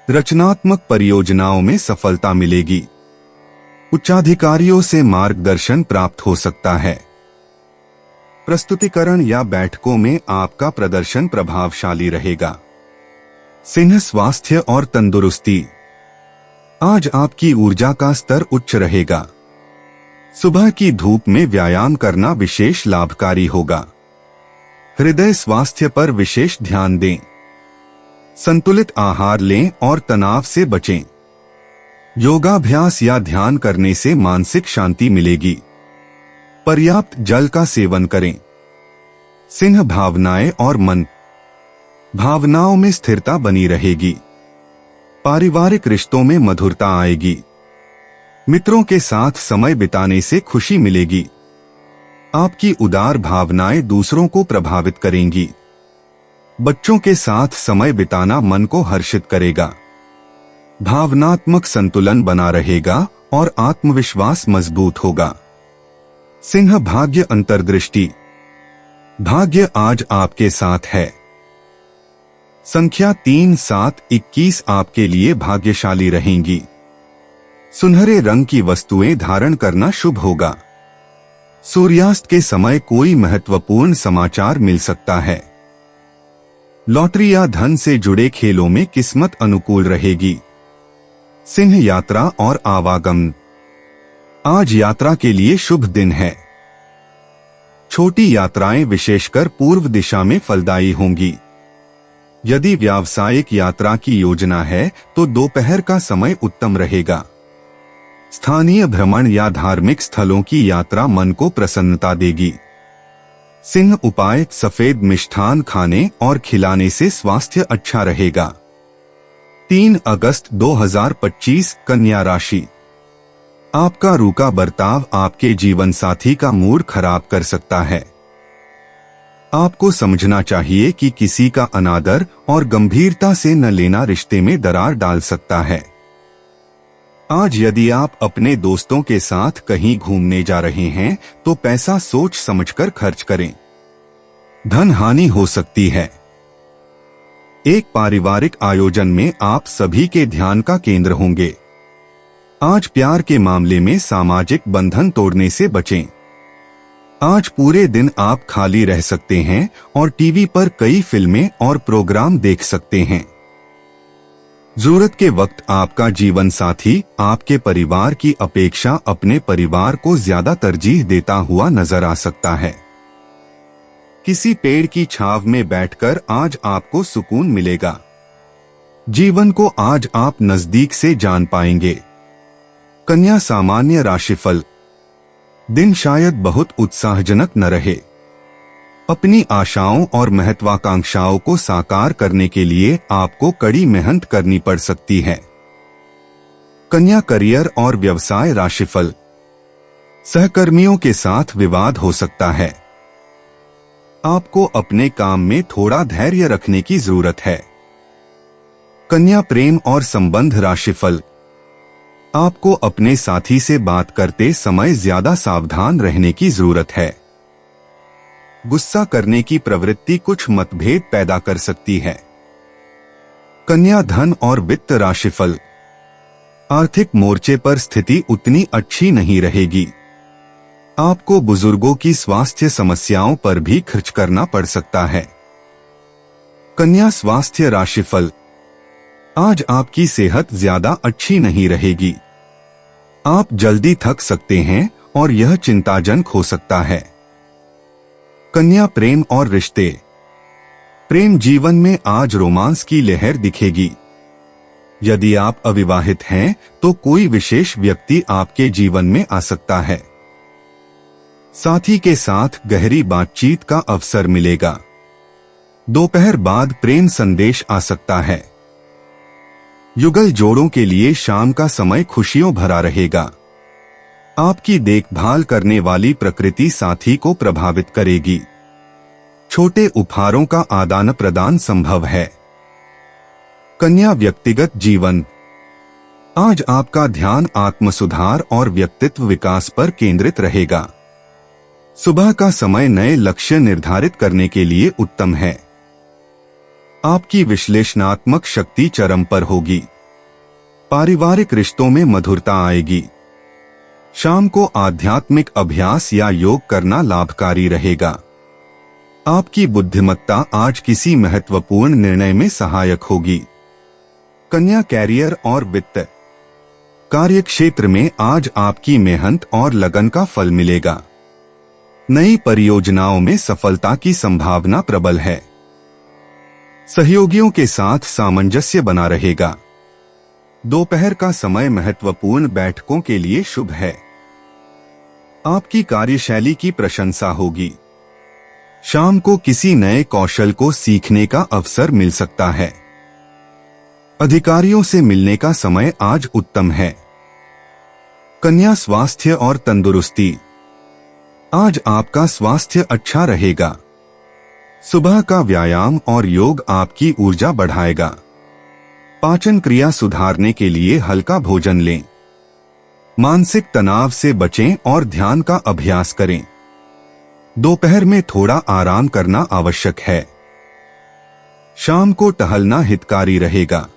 रचनात्मक परियोजनाओं में सफलता मिलेगी। उच्चाधिकारियों से मार्गदर्शन प्राप्त हो सकता है। प्रस्तुतिकरण या बैठकों में आपका प्रदर्शन प्रभावशाली रहेगा। सिंह स्वास्थ्य और तंदुरुस्ती। आज आपकी ऊर्जा का स्तर उच्च रहेगा। सुबह की धूप में व्यायाम करना विशेष लाभकारी होगा। हृदय स्वास्थ्य पर विशेष ध्यान दें। संतुलित आहार लें और तनाव से बचें। योगाभ्यास या ध्यान करने से मानसिक शांति मिलेगी। पर्याप्त जल का सेवन करें। सिंह भावनाएं और मन, भावनाओं में स्थिरता बनी रहेगी। पारिवारिक रिश्तों में मधुरता आएगी। मित्रों के साथ समय बिताने से खुशी मिलेगी। आपकी उदार भावनाएं दूसरों को प्रभावित करेंगी। बच्चों के साथ समय बिताना मन को हर्षित करेगा। भावनात्मक संतुलन बना रहेगा और आत्मविश्वास मजबूत होगा। सिंह भाग्य अंतर्दृष्टि, भाग्य आज आपके साथ है। संख्या 3, 7, 21 आपके लिए भाग्यशाली रहेंगी। सुनहरे रंग की वस्तुएं धारण करना शुभ होगा। सूर्यास्त के समय कोई महत्वपूर्ण समाचार मिल सकता है। लॉटरी या धन से जुड़े खेलों में किस्मत अनुकूल रहेगी। सिंह यात्रा और आवागमन, आज यात्रा के लिए शुभ दिन है। छोटी यात्राएं विशेषकर पूर्व दिशा में फलदायी होंगी। यदि व्यावसायिक यात्रा की योजना है तो दोपहर का समय उत्तम रहेगा। स्थानीय भ्रमण या धार्मिक स्थलों की यात्रा मन को प्रसन्नता देगी। सिंह उपाय, सफेद मिष्ठान खाने और खिलाने से स्वास्थ्य अच्छा रहेगा। 3 अगस्त 2025 कन्या राशि, आपका रूखा बर्ताव आपके जीवन साथी का मूड खराब कर सकता है। आपको समझना चाहिए कि किसी का अनादर और गंभीरता से न लेना रिश्ते में दरार डाल सकता है। आज यदि आप अपने दोस्तों के साथ कहीं घूमने जा रहे हैं तो पैसा सोच समझकर खर्च करें। धन हानि हो सकती है। एक पारिवारिक आयोजन में आप सभी के ध्यान का केंद्र होंगे। आज प्यार के मामले में सामाजिक बंधन तोड़ने से बचें। आज पूरे दिन आप खाली रह सकते हैं और टीवी पर कई फिल्में और प्रोग्राम देख सकते हैं। जरूरत के वक्त आपका जीवन साथी आपके परिवार की अपेक्षा अपने परिवार को ज्यादा तरजीह देता हुआ नजर आ सकता है। किसी पेड़ की छांव में बैठकर आज आपको सुकून मिलेगा। जीवन को आज आप नजदीक से जान पाएंगे। कन्या सामान्य राशिफल, दिन शायद बहुत उत्साहजनक न रहे। अपनी आशाओं और महत्वाकांक्षाओं को साकार करने के लिए आपको कड़ी मेहनत करनी पड़ सकती है। कन्या करियर और व्यवसाय राशिफल, सहकर्मियों के साथ विवाद हो सकता है। आपको अपने काम में थोड़ा धैर्य रखने की जरूरत है। कन्या प्रेम और संबंध राशिफल, आपको अपने साथी से बात करते समय ज्यादा सावधान रहने की जरूरत है। गुस्सा करने की प्रवृत्ति कुछ मतभेद पैदा कर सकती है। कन्या धन और वित्त राशिफल, आर्थिक मोर्चे पर स्थिति उतनी अच्छी नहीं रहेगी। आपको बुजुर्गों की स्वास्थ्य समस्याओं पर भी खर्च करना पड़ सकता है। कन्या स्वास्थ्य राशिफल, आज आपकी सेहत ज्यादा अच्छी नहीं रहेगी। आप जल्दी थक सकते हैं और यह चिंताजनक हो सकता है। कन्या प्रेम और रिश्ते, प्रेम जीवन में आज रोमांस की लहर दिखेगी। यदि आप अविवाहित हैं तो कोई विशेष व्यक्ति आपके जीवन में आ सकता है। साथी के साथ गहरी बातचीत का अवसर मिलेगा। दोपहर बाद प्रेम संदेश आ सकता है। युगल जोड़ों के लिए शाम का समय खुशियों भरा रहेगा। आपकी देखभाल करने वाली प्रकृति साथी को प्रभावित करेगी। छोटे उपहारों का आदान प्रदान संभव है। कन्या व्यक्तिगत जीवन, आज आपका ध्यान आत्मसुधार और व्यक्तित्व विकास पर केंद्रित रहेगा। सुबह का समय नए लक्ष्य निर्धारित करने के लिए उत्तम है। आपकी विश्लेषणात्मक शक्ति चरम पर होगी। पारिवारिक रिश्तों में मधुरता आएगी। शाम को आध्यात्मिक अभ्यास या योग करना लाभकारी रहेगा। आपकी बुद्धिमत्ता आज किसी महत्वपूर्ण निर्णय में सहायक होगी। कन्या कैरियर और वित्त, कार्य क्षेत्र में आज आपकी मेहनत और लगन का फल मिलेगा। नई परियोजनाओं में सफलता की संभावना प्रबल है। सहयोगियों के साथ सामंजस्य बना रहेगा। दोपहर का समय महत्वपूर्ण बैठकों के लिए शुभ है। आपकी कार्यशैली की प्रशंसा होगी। शाम को किसी नए कौशल को सीखने का अवसर मिल सकता है। अधिकारियों से मिलने का समय आज उत्तम है। कन्या स्वास्थ्य और तंदुरुस्ती। आज आपका स्वास्थ्य अच्छा रहेगा। सुबह का व्यायाम और योग आपकी ऊर्जा बढ़ाएगा। पाचन क्रिया सुधारने के लिए हल्का भोजन लें। मानसिक तनाव से बचें और ध्यान का अभ्यास करें। दोपहर में थोड़ा आराम करना आवश्यक है। शाम को टहलना हितकारी रहेगा।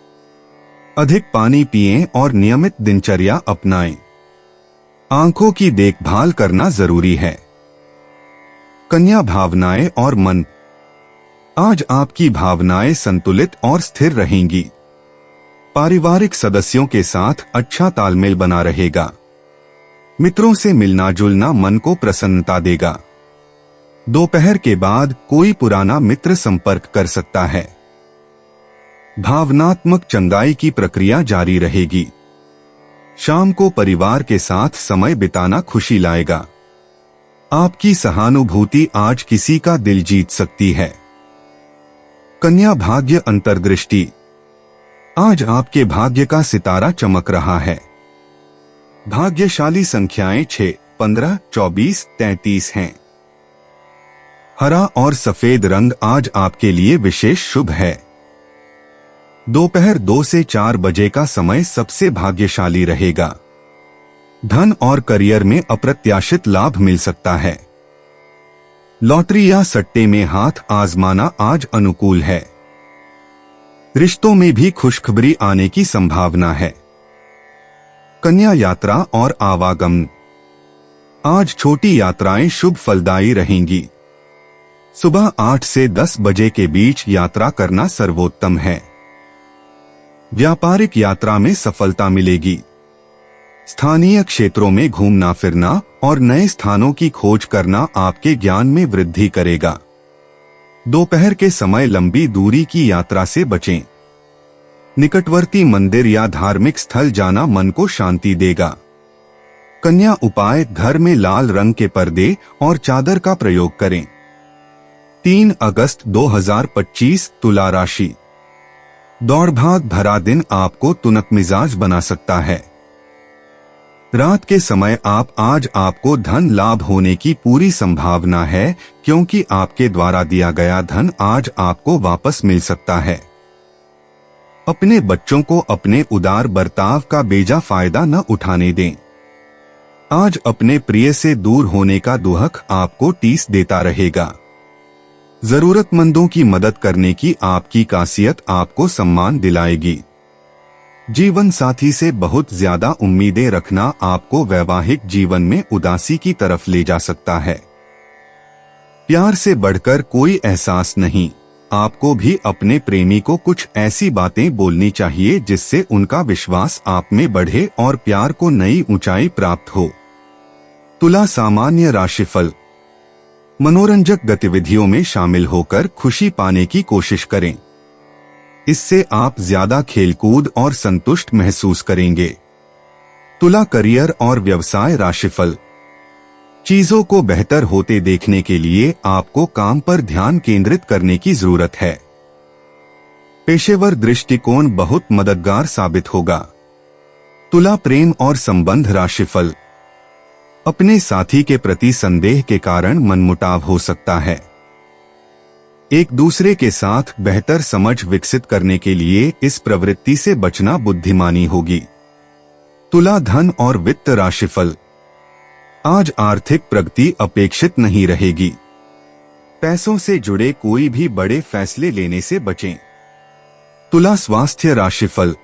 अधिक पानी पिएं और नियमित दिनचर्या अपनाएं। आंखों की देखभाल करना जरूरी है। कन्या भावनाएं और मन। आज आपकी भावनाएं संतुलित और स्थिर रहेंगी। पारिवारिक सदस्यों के साथ अच्छा तालमेल बना रहेगा। मित्रों से मिलना जुलना मन को प्रसन्नता देगा। दोपहर के बाद कोई पुराना मित्र संपर्क कर सकता है। भावनात्मक चंगाई की प्रक्रिया जारी रहेगी। शाम को परिवार के साथ समय बिताना खुशी लाएगा। आपकी सहानुभूति आज किसी का दिल जीत सकती है। कन्या भाग्य अंतर्दृष्टि। आज आपके भाग्य का सितारा चमक रहा है। भाग्यशाली संख्याएं 6, 15, 24, 33 हैं। हरा और सफेद रंग आज आपके लिए विशेष शुभ है। दोपहर 2 से 4 बजे का समय सबसे भाग्यशाली रहेगा। धन और करियर में अप्रत्याशित लाभ मिल सकता है। लॉटरी या सट्टे में हाथ आजमाना आज अनुकूल है। रिश्तों में भी खुशखबरी आने की संभावना है। कन्या यात्रा और आवागमन। आज छोटी यात्राएं शुभ फलदायी रहेंगी। सुबह 8 से 10 बजे के बीच यात्रा करना सर्वोत्तम है। व्यापारिक यात्रा में सफलता मिलेगी। स्थानीय क्षेत्रों में घूमना फिरना और नए स्थानों की खोज करना आपके ज्ञान में वृद्धि करेगा। दोपहर के समय लंबी दूरी की यात्रा से बचें। निकटवर्ती मंदिर या धार्मिक स्थल जाना मन को शांति देगा। कन्या उपाय, घर में लाल रंग के पर्दे और चादर का प्रयोग करें। 3 अगस्त 2025 तुला राशि। दौड़भाग भरा दिन आपको तुनक मिजाज बना सकता है। रात के समय आपको धन लाभ होने की पूरी संभावना है, क्योंकि आपके द्वारा दिया गया धन आज आपको वापस मिल सकता है। अपने बच्चों को अपने उदार बर्ताव का बेजा फायदा न उठाने दें। आज अपने प्रिय से दूर होने का दुहक आपको टीस देता रहेगा। जरूरतमंदों की मदद करने की आपकी खासियत आपको सम्मान दिलाएगी। जीवन साथी से बहुत ज्यादा उम्मीदें रखना आपको वैवाहिक जीवन में उदासी की तरफ ले जा सकता है। प्यार से बढ़कर कोई एहसास नहीं। आपको भी अपने प्रेमी को कुछ ऐसी बातें बोलनी चाहिए जिससे उनका विश्वास आप में बढ़े और प्यार को नई ऊंचाई प्राप्त हो। तुला सामान्य राशिफल। मनोरंजक गतिविधियों में शामिल होकर खुशी पाने की कोशिश करें। इससे आप ज्यादा खेलकूद और संतुष्ट महसूस करेंगे। तुला करियर और व्यवसाय राशिफल। चीजों को बेहतर होते देखने के लिए आपको काम पर ध्यान केंद्रित करने की जरूरत है। पेशेवर दृष्टिकोण बहुत मददगार साबित होगा। तुला प्रेम और संबंध राशिफल। अपने साथी के प्रति संदेह के कारण मनमुटाव हो सकता है। एक दूसरे के साथ बेहतर समझ विकसित करने के लिए इस प्रवृत्ति से बचना बुद्धिमानी होगी। तुला धन और वित्त राशिफल। आज आर्थिक प्रगति अपेक्षित नहीं रहेगी। पैसों से जुड़े कोई भी बड़े फैसले लेने से बचें। तुला स्वास्थ्य राशिफल।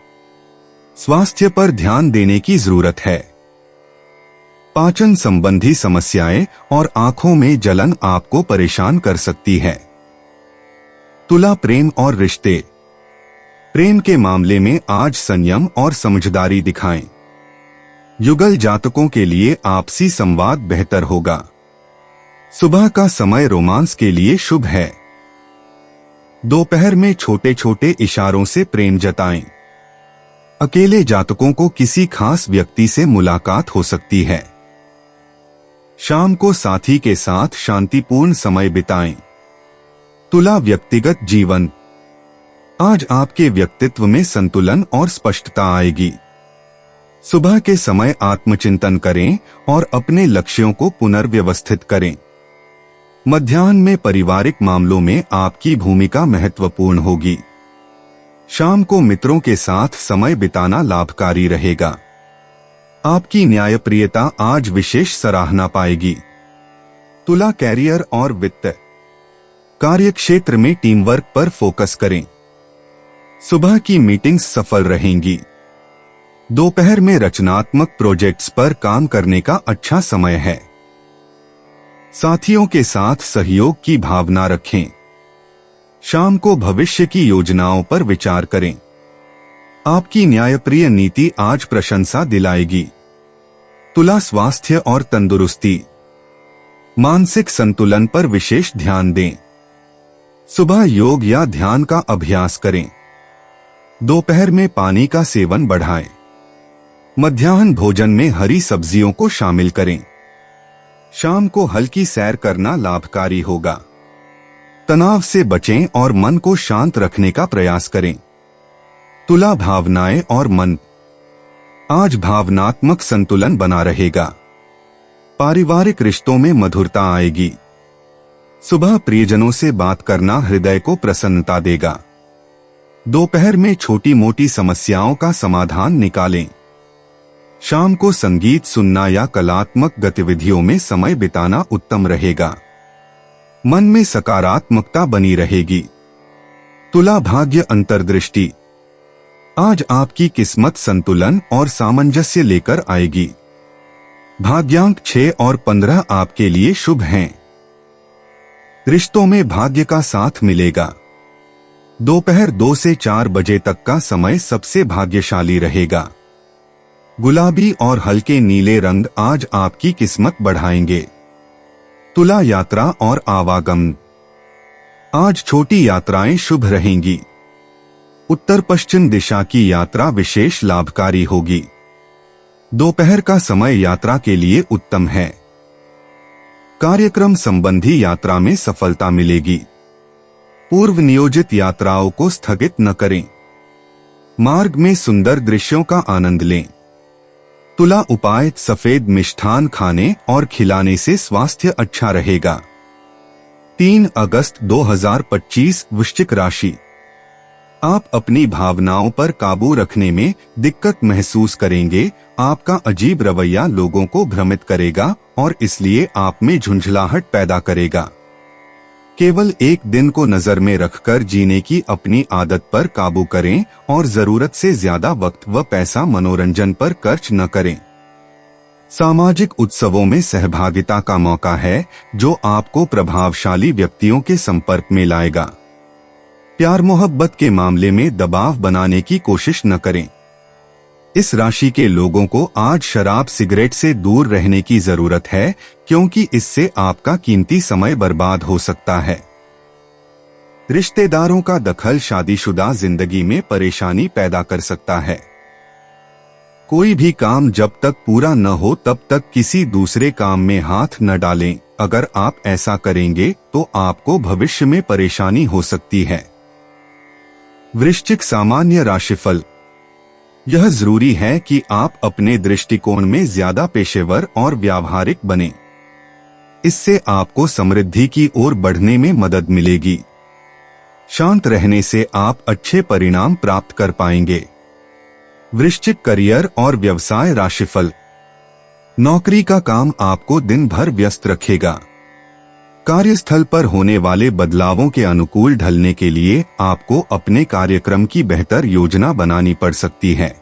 स्वास्थ्य पर ध्यान देने की जरूरत है। पाचन संबंधी समस्याएं और आंखों में जलन आपको परेशान कर सकती है। तुला प्रेम और रिश्ते। प्रेम के मामले में आज संयम और समझदारी दिखाएं। युगल जातकों के लिए आपसी संवाद बेहतर होगा। सुबह का समय रोमांस के लिए शुभ है। दोपहर में छोटे छोटे इशारों से प्रेम जताएं। अकेले जातकों को किसी खास व्यक्ति से मुलाकात हो सकती है। शाम को साथी के साथ शांतिपूर्ण समय बिताएं। तुला व्यक्तिगत जीवन। आज आपके व्यक्तित्व में संतुलन और स्पष्टता आएगी। सुबह के समय आत्मचिंतन करें और अपने लक्ष्यों को पुनर्व्यवस्थित करें। मध्याह्न में पारिवारिक मामलों में आपकी भूमिका महत्वपूर्ण होगी। शाम को मित्रों के साथ समय बिताना लाभकारी रहेगा। आपकी न्यायप्रियता आज विशेष सराहना पाएगी। तुला कैरियर और वित्त। कार्यक्षेत्र में टीम वर्क पर फोकस करें। सुबह की मीटिंग्स सफल रहेंगी। दोपहर में रचनात्मक प्रोजेक्ट्स पर काम करने का अच्छा समय है। साथियों के साथ सहयोग की भावना रखें। शाम को भविष्य की योजनाओं पर विचार करें। आपकी न्यायप्रिय नीति आज प्रशंसा दिलाएगी। तुला स्वास्थ्य और तंदुरुस्ती। मानसिक संतुलन पर विशेष ध्यान दें। सुबह योग या ध्यान का अभ्यास करें। दोपहर में पानी का सेवन बढ़ाएं। मध्याह्न भोजन में हरी सब्जियों को शामिल करें। शाम को हल्की सैर करना लाभकारी होगा। तनाव से बचें और मन को शांत रखने का प्रयास करें। तुला भावनाएं और मन। आज भावनात्मक संतुलन बना रहेगा। पारिवारिक रिश्तों में मधुरता आएगी। सुबह प्रियजनों से बात करना हृदय को प्रसन्नता देगा। दोपहर में छोटी मोटी समस्याओं का समाधान निकालें। शाम को संगीत सुनना या कलात्मक गतिविधियों में समय बिताना उत्तम रहेगा। मन में सकारात्मकता बनी रहेगी। तुला भाग्य अंतर्दृष्टि। आज आपकी किस्मत संतुलन और सामंजस्य लेकर आएगी। भाग्यांक 6 और 15 आपके लिए शुभ हैं। रिश्तों में भाग्य का साथ मिलेगा। दोपहर 2 से 4 बजे तक का समय सबसे भाग्यशाली रहेगा। गुलाबी और हल्के नीले रंग आज आपकी किस्मत बढ़ाएंगे। तुला यात्रा और आवागमन। आज छोटी यात्राएं शुभ रहेंगी। उत्तर पश्चिम दिशा की यात्रा विशेष लाभकारी होगी। दोपहर का समय यात्रा के लिए उत्तम है। कार्यक्रम संबंधी यात्रा में सफलता मिलेगी। पूर्व नियोजित यात्राओं को स्थगित न करें। मार्ग में सुंदर दृश्यों का आनंद लें। तुला उपाय सफेद मिष्ठान खाने और खिलाने से स्वास्थ्य अच्छा रहेगा। 3 अगस्त 2025 वृश्चिक राशि। आप अपनी भावनाओं पर काबू रखने में दिक्कत महसूस करेंगे। आपका अजीब रवैया लोगों को भ्रमित करेगा और इसलिए आप में झुंझलाहट पैदा करेगा। केवल एक दिन को नजर में रखकर जीने की अपनी आदत पर काबू करें और जरूरत से ज्यादा वक्त व पैसा मनोरंजन पर खर्च न करें। सामाजिक उत्सवों में सहभागिता का मौका है जो आपको प्रभावशाली व्यक्तियों के संपर्क में लाएगा। प्यार मोहब्बत के मामले में दबाव बनाने की कोशिश न करें। इस राशि के लोगों को आज शराब सिगरेट से दूर रहने की जरूरत है क्योंकि इससे आपका कीमती समय बर्बाद हो सकता है। रिश्तेदारों का दखल शादीशुदा जिंदगी में परेशानी पैदा कर सकता है। कोई भी काम जब तक पूरा न हो तब तक किसी दूसरे काम में हाथ न डालें। अगर आप ऐसा करेंगे तो आपको भविष्य में परेशानी हो सकती है। वृश्चिक सामान्य राशिफल। यह जरूरी है कि आप अपने दृष्टिकोण में ज्यादा पेशेवर और व्यावहारिक बने। इससे आपको समृद्धि की ओर बढ़ने में मदद मिलेगी। शांत रहने से आप अच्छे परिणाम प्राप्त कर पाएंगे। वृश्चिक करियर और व्यवसाय राशिफल। नौकरी का काम आपको दिन भर व्यस्त रखेगा। कार्यस्थल पर होने वाले बदलावों के अनुकूल ढलने के लिए आपको अपने कार्यक्रम की बेहतर योजना बनानी पड़ सकती है।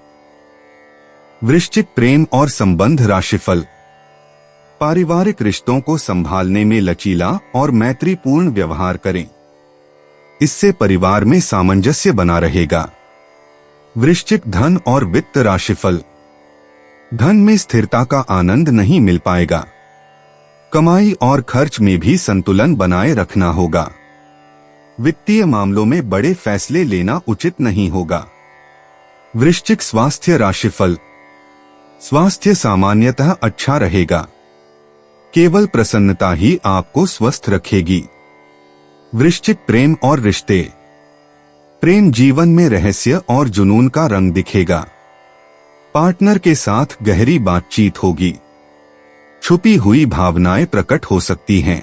वृश्चिक प्रेम और संबंध राशिफल। पारिवारिक रिश्तों को संभालने में लचीला और मैत्रीपूर्ण व्यवहार करें। इससे परिवार में सामंजस्य बना रहेगा। वृश्चिक धन और वित्त राशिफल। धन में स्थिरता का आनंद नहीं मिल पाएगा। कमाई और खर्च में भी संतुलन बनाए रखना होगा। वित्तीय मामलों में बड़े फैसले लेना उचित नहीं होगा। वृश्चिक स्वास्थ्य राशिफल। स्वास्थ्य सामान्यतः अच्छा रहेगा, केवल प्रसन्नता ही आपको स्वस्थ रखेगी। वृश्चिक प्रेम और रिश्ते। प्रेम जीवन में रहस्य और जुनून का रंग दिखेगा। पार्टनर के साथ गहरी बातचीत होगी। छुपी हुई भावनाएं प्रकट हो सकती हैं।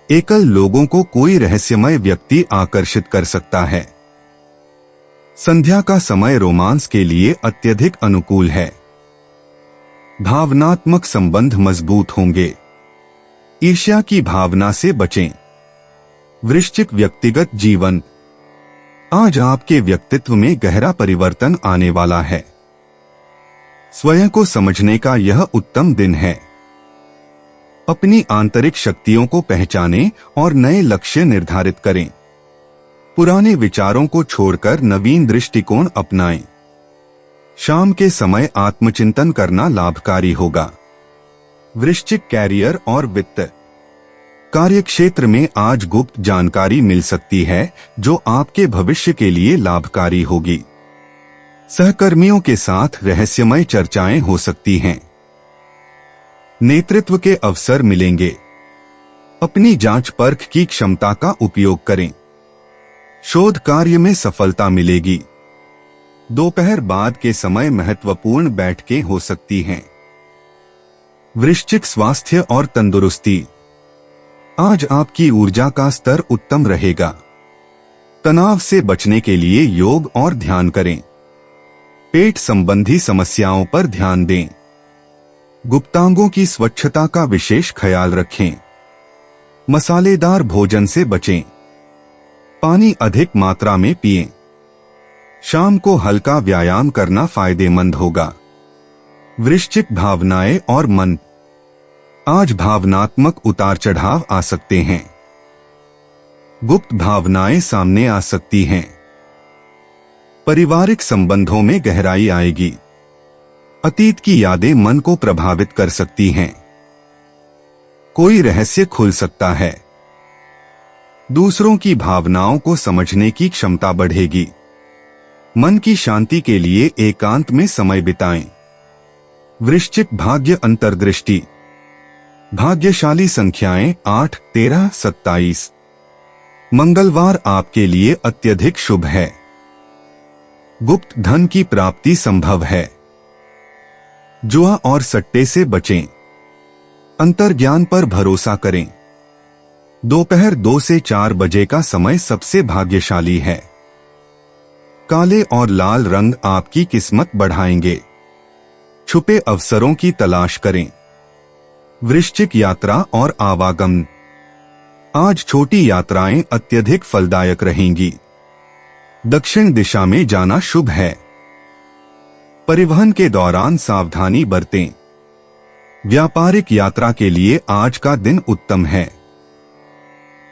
एकल लोगों को कोई रहस्यमय व्यक्ति आकर्षित कर सकता है। संध्या का समय रोमांस के लिए अत्यधिक अनुकूल है। भावनात्मक संबंध मजबूत होंगे। ईर्ष्या की भावना से बचें। वृश्चिक व्यक्तिगत जीवन। आज आपके व्यक्तित्व में गहरा परिवर्तन आने वाला है। स्वयं को समझने का यह उत्तम दिन है। अपनी आंतरिक शक्तियों को पहचानें और नए लक्ष्य निर्धारित करें। पुराने विचारों को छोड़कर नवीन दृष्टिकोण अपनाएं। शाम के समय आत्मचिंतन करना लाभकारी होगा। वृश्चिक कैरियर और वित्त। कार्यक्षेत्र में आज गुप्त जानकारी मिल सकती है जो आपके भविष्य के लिए लाभकारी होगी। सहकर्मियों के साथ रहस्यमय चर्चाएं हो सकती हैं। नेतृत्व के अवसर मिलेंगे। अपनी जांच परख की क्षमता का उपयोग करें। शोध कार्य में सफलता मिलेगी। दोपहर बाद के समय महत्वपूर्ण बैठकें हो सकती हैं। वृश्चिक स्वास्थ्य और तंदुरुस्ती। आज आपकी ऊर्जा का स्तर उत्तम रहेगा। तनाव से बचने के लिए योग और ध्यान करें। पेट संबंधी समस्याओं पर ध्यान दें। गुप्तांगों की स्वच्छता का विशेष ख्याल रखें। मसालेदार भोजन से बचें। पानी अधिक मात्रा में पिएं। शाम को हल्का व्यायाम करना फायदेमंद होगा। वृश्चिक भावनाएं और मन। आज भावनात्मक उतार चढ़ाव आ सकते हैं। गुप्त भावनाएं सामने आ सकती हैं। पारिवारिक संबंधों में गहराई आएगी। अतीत की यादें मन को प्रभावित कर सकती हैं। कोई रहस्य खुल सकता है। दूसरों की भावनाओं को समझने की क्षमता बढ़ेगी। मन की शांति के लिए एकांत में समय बिताएं। वृश्चिक भाग्य अंतर्दृष्टि। भाग्यशाली संख्याएं 8, 13, 27। मंगलवार आपके लिए अत्यधिक शुभ है। गुप्त धन की प्राप्ति संभव है। जुआ और सट्टे से बचें। अंतर्ज्ञान पर भरोसा करें। दोपहर 2 से 4 बजे का समय सबसे भाग्यशाली है। काले और लाल रंग आपकी किस्मत बढ़ाएंगे। छुपे अवसरों की तलाश करें। वृश्चिक यात्रा और आवागमन। आज छोटी यात्राएं अत्यधिक फलदायक रहेंगी। दक्षिण दिशा में जाना शुभ है। परिवहन के दौरान सावधानी बरतें। व्यापारिक यात्रा के लिए आज का दिन उत्तम है।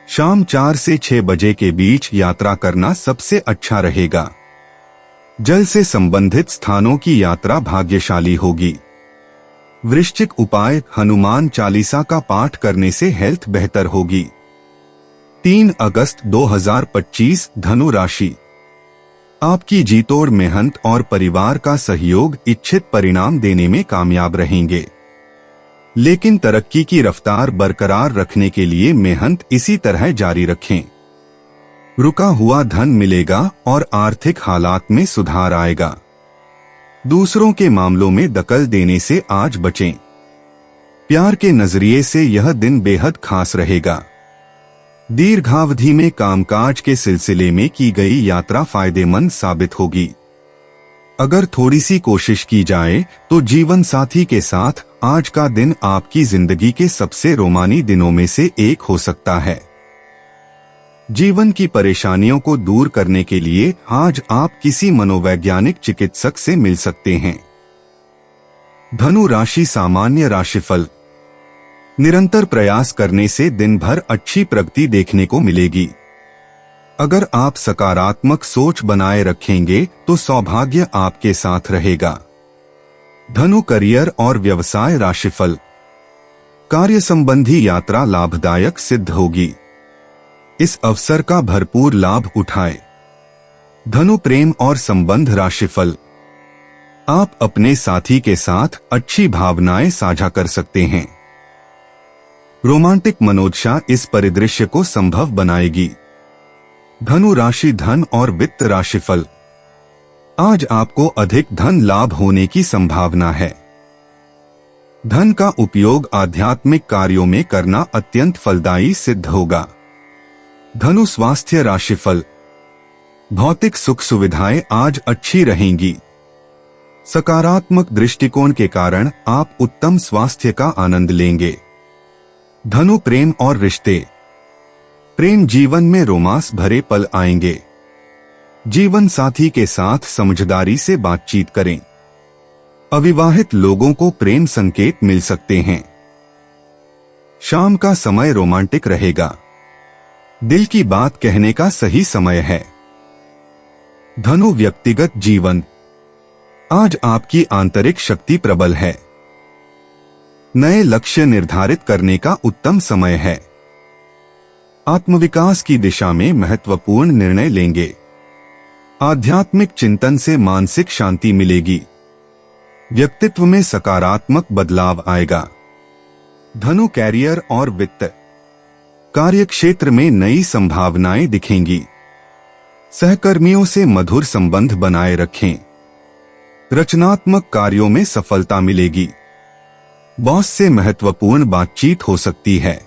शाम 4 से 6 बजे के बीच यात्रा करना सबसे अच्छा रहेगा। जल से संबंधित स्थानों की यात्रा भाग्यशाली होगी। वृश्चिक उपाय। हनुमान चालीसा का पाठ करने से हेल्थ बेहतर होगी। 3 अगस्त 2025 धनु राशि। आपकी जीतोड़ मेहनत और परिवार का सहयोग इच्छित परिणाम देने में कामयाब रहेंगे। लेकिन तरक्की की रफ्तार बरकरार रखने के लिए मेहनत इसी तरह जारी रखें। रुका हुआ धन मिलेगा और आर्थिक हालात में सुधार आएगा। दूसरों के मामलों में दखल देने से आज बचें। प्यार के नजरिए से यह दिन बेहद खास रहेगा। दीर्घावधि में कामकाज के सिलसिले में की गई यात्रा फायदेमंद साबित होगी। अगर थोड़ी सी कोशिश की जाए तो जीवन साथी के साथ आज का दिन आपकी जिंदगी के सबसे रोमानी दिनों में से एक हो सकता है। जीवन की परेशानियों को दूर करने के लिए आज आप किसी मनोवैज्ञानिक चिकित्सक से मिल सकते हैं। धनु राशि सामान्य राशिफल। निरंतर प्रयास करने से दिन भर अच्छी प्रगति देखने को मिलेगी। अगर आप सकारात्मक सोच बनाए रखेंगे तो सौभाग्य आपके साथ रहेगा। धनु करियर और व्यवसाय राशिफल। कार्य संबंधी यात्रा लाभदायक सिद्ध होगी। इस अवसर का भरपूर लाभ उठाएं। धनु प्रेम और संबंध राशिफल। आप अपने साथी के साथ अच्छी भावनाएं साझा कर सकते हैं। रोमांटिक मनोदशा इस परिदृश्य को संभव बनाएगी। धनु राशि धन और वित्त राशिफल। आज आपको अधिक धन लाभ होने की संभावना है। धन का उपयोग आध्यात्मिक कार्यों में करना अत्यंत फलदायी सिद्ध होगा। धनु स्वास्थ्य राशिफल। भौतिक सुख सुविधाएं आज अच्छी रहेंगी। सकारात्मक दृष्टिकोण के कारण आप उत्तम स्वास्थ्य का आनंद लेंगे। धनु प्रेम और रिश्ते। प्रेम जीवन में रोमांस भरे पल आएंगे। जीवन साथी के साथ समझदारी से बातचीत करें। अविवाहित लोगों को प्रेम संकेत मिल सकते हैं। शाम का समय रोमांटिक रहेगा। दिल की बात कहने का सही समय है। धनु व्यक्तिगत जीवन। आज आपकी आंतरिक शक्ति प्रबल है। नए लक्ष्य निर्धारित करने का उत्तम समय है। आत्मविकास की दिशा में महत्वपूर्ण निर्णय लेंगे। आध्यात्मिक चिंतन से मानसिक शांति मिलेगी। व्यक्तित्व में सकारात्मक बदलाव आएगा। धनु कैरियर और वित्त। कार्यक्षेत्र में नई संभावनाएं दिखेंगी। सहकर्मियों से मधुर संबंध बनाए रखें। रचनात्मक कार्यों में सफलता मिलेगी। बॉस से महत्वपूर्ण बातचीत हो सकती है।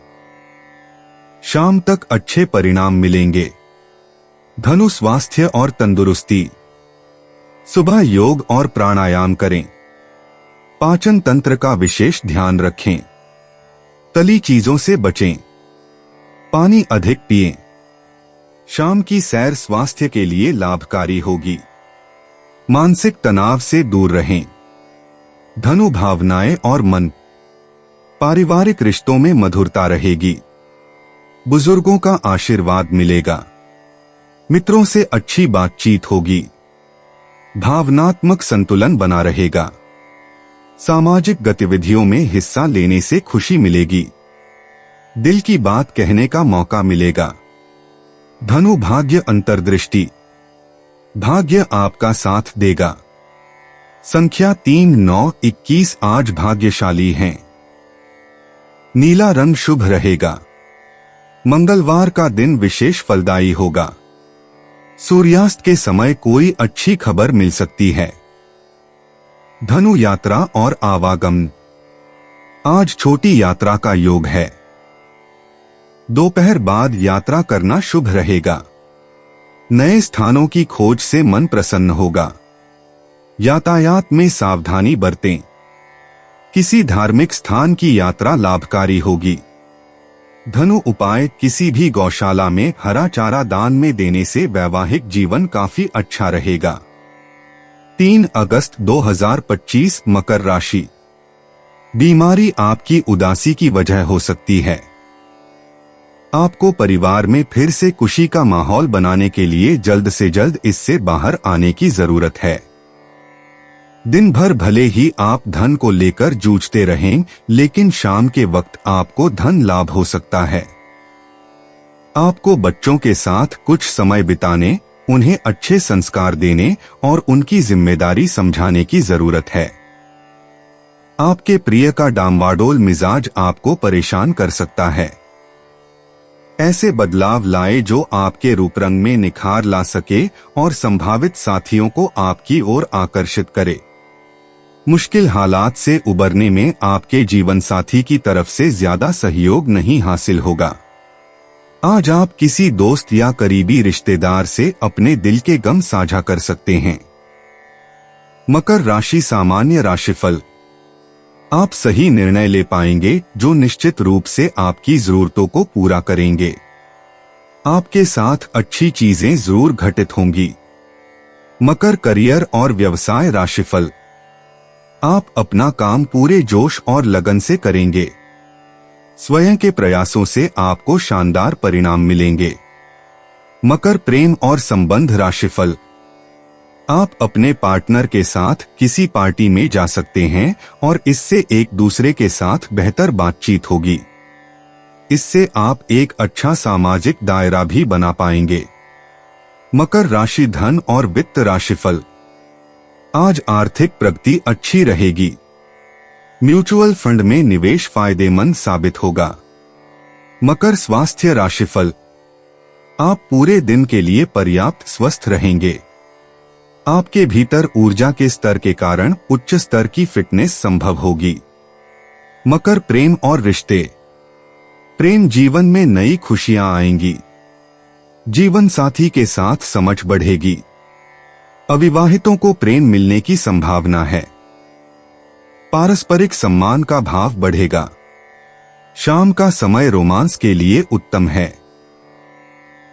शाम तक अच्छे परिणाम मिलेंगे। धनु स्वास्थ्य और तंदुरुस्ती। सुबह योग और प्राणायाम करें। पाचन तंत्र का विशेष ध्यान रखें। तली चीजों से बचें। पानी अधिक पिएं। शाम की सैर स्वास्थ्य के लिए लाभकारी होगी। मानसिक तनाव से दूर रहें। धनु भावनाएं और मन। पारिवारिक रिश्तों में मधुरता रहेगी। बुजुर्गों का आशीर्वाद मिलेगा। मित्रों से अच्छी बातचीत होगी। भावनात्मक संतुलन बना रहेगा। सामाजिक गतिविधियों में हिस्सा लेने से खुशी मिलेगी। दिल की बात कहने का मौका मिलेगा। धनु भाग्य अंतर्दृष्टि। भाग्य आपका साथ देगा। संख्या 3, 9, 21 आज भाग्यशाली हैं। नीला रंग शुभ रहेगा। मंगलवार का दिन विशेष फलदायी होगा। सूर्यास्त के समय कोई अच्छी खबर मिल सकती है। धनु यात्रा और आवागमन। आज छोटी यात्रा का योग है। दोपहर बाद यात्रा करना शुभ रहेगा। नए स्थानों की खोज से मन प्रसन्न होगा। यातायात में सावधानी बरतें। किसी धार्मिक स्थान की यात्रा लाभकारी होगी। धनु उपाय। किसी भी गौशाला में हरा चारा दान में देने से वैवाहिक जीवन काफी अच्छा रहेगा। 3 अगस्त 2025 मकर राशि। बीमारी आपकी उदासी की वजह हो सकती है। आपको परिवार में फिर से खुशी का माहौल बनाने के लिए जल्द से जल्द इससे बाहर आने की जरूरत है। दिन भर भले ही आप धन को लेकर जूझते रहें, लेकिन शाम के वक्त आपको धन लाभ हो सकता है। आपको बच्चों के साथ कुछ समय बिताने, उन्हें अच्छे संस्कार देने और उनकी जिम्मेदारी समझाने की जरूरत है। आपके प्रिय का डामाडोल मिजाज आपको परेशान कर सकता है। ऐसे बदलाव लाए जो आपके रूप रंग में निखार ला सके और संभावित साथियों को आपकी ओर आकर्षित करे। मुश्किल हालात से उबरने में आपके जीवन साथी की तरफ से ज्यादा सहयोग नहीं हासिल होगा। आज आप किसी दोस्त या करीबी रिश्तेदार से अपने दिल के गम साझा कर सकते हैं। मकर राशि सामान्य राशिफल। आप सही निर्णय ले पाएंगे जो निश्चित रूप से आपकी जरूरतों को पूरा करेंगे। आपके साथ अच्छी चीजें जरूर घटित होंगी। मकर करियर और व्यवसाय राशिफल। आप अपना काम पूरे जोश और लगन से करेंगे। स्वयं के प्रयासों से आपको शानदार परिणाम मिलेंगे। मकर प्रेम और संबंध राशिफल। आप अपने पार्टनर के साथ किसी पार्टी में जा सकते हैं और इससे एक दूसरे के साथ बेहतर बातचीत होगी। इससे आप एक अच्छा सामाजिक दायरा भी बना पाएंगे। मकर राशि धन और वित्त राशिफल। आज आर्थिक प्रगति अच्छी रहेगी। म्यूचुअल फंड में निवेश फायदेमंद साबित होगा। मकर स्वास्थ्य राशिफल। आप पूरे दिन के लिए पर्याप्त स्वस्थ रहेंगे। आपके भीतर ऊर्जा के स्तर के कारण उच्च स्तर की फिटनेस संभव होगी। मकर प्रेम और रिश्ते। प्रेम जीवन में नई खुशियां आएंगी। जीवन साथी के साथ समझ बढ़ेगी। अविवाहितों को प्रेम मिलने की संभावना है। पारस्परिक सम्मान का भाव बढ़ेगा। शाम का समय रोमांस के लिए उत्तम है।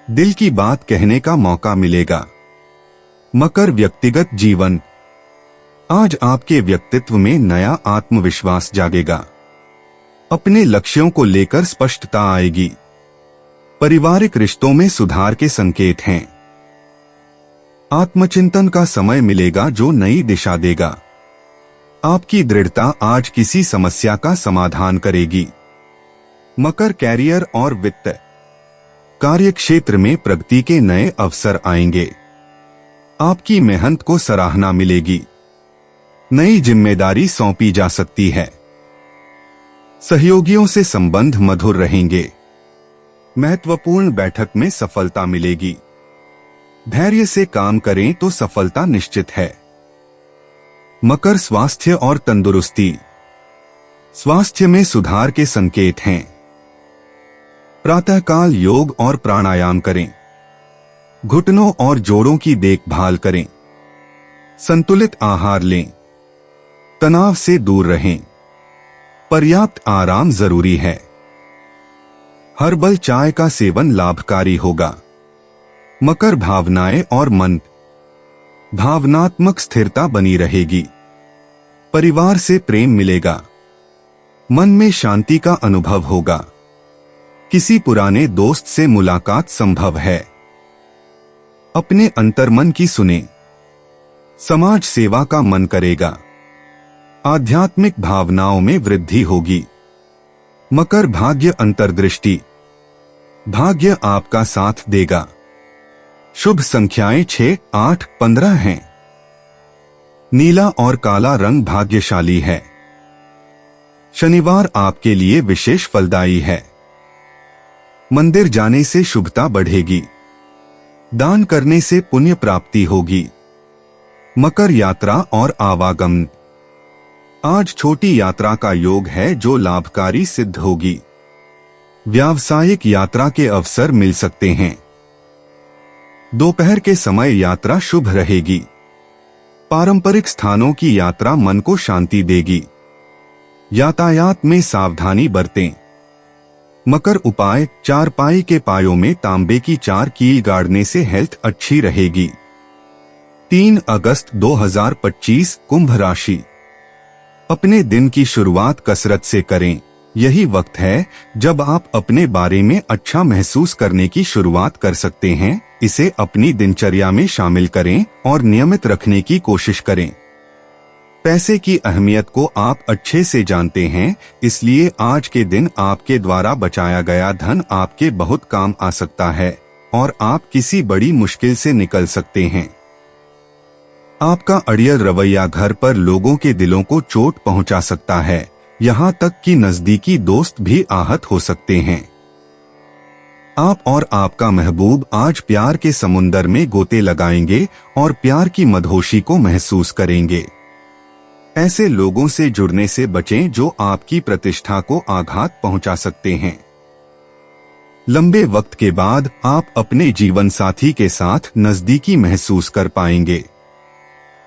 दिल की बात कहने का मौका मिलेगा। मकर व्यक्तिगत जीवन। आज आपके व्यक्तित्व में नया आत्मविश्वास जागेगा। अपने लक्ष्यों को लेकर स्पष्टता आएगी। पारिवारिक रिश्तों में सुधार के संकेत हैं। आत्मचिंतन का समय मिलेगा जो नई दिशा देगा। आपकी दृढ़ता आज किसी समस्या का समाधान करेगी। मकर कैरियर और वित्त। कार्यक्षेत्र में प्रगति के नए अवसर आएंगे। आपकी मेहनत को सराहना मिलेगी। नई जिम्मेदारी सौंपी जा सकती है। सहयोगियों से संबंध मधुर रहेंगे। महत्वपूर्ण बैठक में सफलता मिलेगी। धैर्य से काम करें तो सफलता निश्चित है। मकर स्वास्थ्य और तंदुरुस्ती। स्वास्थ्य में सुधार के संकेत हैं। प्रातःकाल योग और प्राणायाम करें। घुटनों और जोड़ों की देखभाल करें। संतुलित आहार लें। तनाव से दूर रहें। पर्याप्त आराम जरूरी है। हर्बल चाय का सेवन लाभकारी होगा। मकर भावनाएं और मन। भावनात्मक स्थिरता बनी रहेगी। परिवार से प्रेम मिलेगा। मन में शांति का अनुभव होगा। किसी पुराने दोस्त से मुलाकात संभव है। अपने अंतर्मन की सुने। समाज सेवा का मन करेगा। आध्यात्मिक भावनाओं में वृद्धि होगी। मकर भाग्य अंतर्दृष्टि। भाग्य आपका साथ देगा। शुभ संख्याएं 6, 8, 15 हैं। नीला और काला रंग भाग्यशाली है। शनिवार आपके लिए विशेष फलदायी है। मंदिर जाने से शुभता बढ़ेगी। दान करने से पुण्य प्राप्ति होगी। मकर यात्रा और आवागमन। आज छोटी यात्रा का योग है जो लाभकारी सिद्ध होगी। व्यावसायिक यात्रा के अवसर मिल सकते हैं। दोपहर के समय यात्रा शुभ रहेगी। पारंपरिक स्थानों की यात्रा मन को शांति देगी। यातायात में सावधानी बरतें। मकर उपाय। चारपाई के पायों में तांबे की 4 कील गाड़ने से हेल्थ अच्छी रहेगी। 3 अगस्त 2025 कुंभ राशि। अपने दिन की शुरुआत कसरत से करें। यही वक्त है जब आप अपने बारे में अच्छा महसूस करने की शुरुआत कर सकते हैं। इसे अपनी दिनचर्या में शामिल करें और नियमित रखने की कोशिश करें। पैसे की अहमियत को आप अच्छे से जानते हैं, इसलिए आज के दिन आपके द्वारा बचाया गया धन आपके बहुत काम आ सकता है और आप किसी बड़ी मुश्किल से निकल सकते हैं। आपका अड़ियल रवैया घर पर लोगों के दिलों को चोट पहुंचा सकता है। यहाँ तक कि नजदीकी दोस्त भी आहत हो सकते हैं। आप और आपका महबूब आज प्यार के समुंदर में गोते लगाएंगे और प्यार की मदहोशी को महसूस करेंगे। ऐसे लोगों से जुड़ने से बचें जो आपकी प्रतिष्ठा को आघात पहुंचा सकते हैं। लंबे वक्त के बाद आप अपने जीवन साथी के साथ नजदीकी महसूस कर पाएंगे।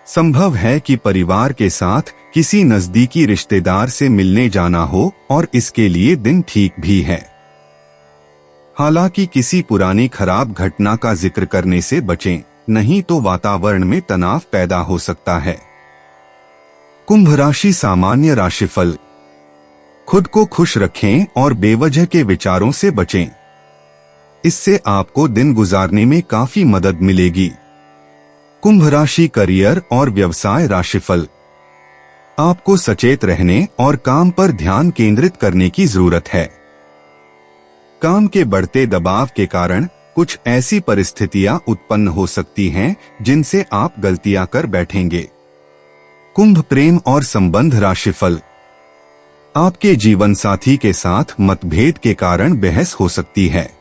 संभव है कि परिवार के साथ किसी नजदीकी रिश्तेदार से मिलने जाना हो और इसके लिए दिन ठीक भी है। हालांकि किसी पुरानी खराब घटना का जिक्र करने से बचें, नहीं तो वातावरण में तनाव पैदा हो सकता है। कुंभ राशि सामान्य राशिफल। खुद को खुश रखें और बेवजह के विचारों से बचें। इससे आपको दिन गुजारने में काफी मदद मिलेगी। कुंभ राशि करियर और व्यवसाय राशिफल। आपको सचेत रहने और काम पर ध्यान केंद्रित करने की जरूरत है। काम के बढ़ते दबाव के कारण कुछ ऐसी परिस्थितियां उत्पन्न हो सकती हैं जिनसे आप गलतियां कर बैठेंगे। कुंभ प्रेम और संबंध राशिफल। आपके जीवन साथी के साथ मतभेद के कारण बहस हो सकती है।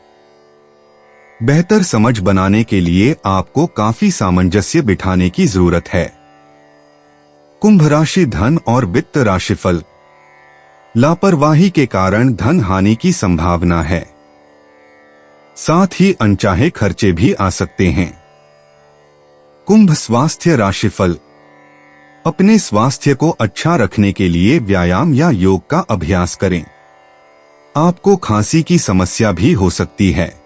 बेहतर समझ बनाने के लिए आपको काफी सामंजस्य बिठाने की जरूरत है। कुंभ राशि धन और वित्त राशिफल। लापरवाही के कारण धन हानि की संभावना है, साथ ही अनचाहे खर्चे भी आ सकते हैं। कुंभ स्वास्थ्य राशिफल। अपने स्वास्थ्य को अच्छा रखने के लिए व्यायाम या योग का अभ्यास करें। आपको खांसी की समस्या भी हो सकती है।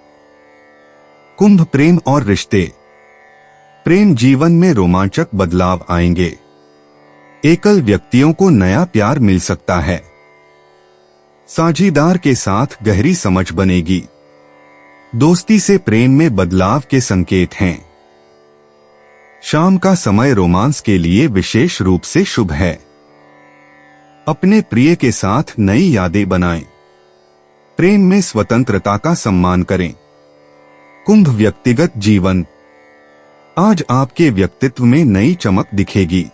कुंभ प्रेम और रिश्ते। प्रेम जीवन में रोमांचक बदलाव आएंगे। एकल व्यक्तियों को नया प्यार मिल सकता है। साझीदार के साथ गहरी समझ बनेगी। दोस्ती से प्रेम में बदलाव के संकेत हैं। शाम का समय रोमांस के लिए विशेष रूप से शुभ है। अपने प्रिय के साथ नई यादें बनाएं। प्रेम में स्वतंत्रता का सम्मान करें। कुंभ व्यक्तिगत जीवन। आज आपके व्यक्तित्व में नई चमक दिखेगी।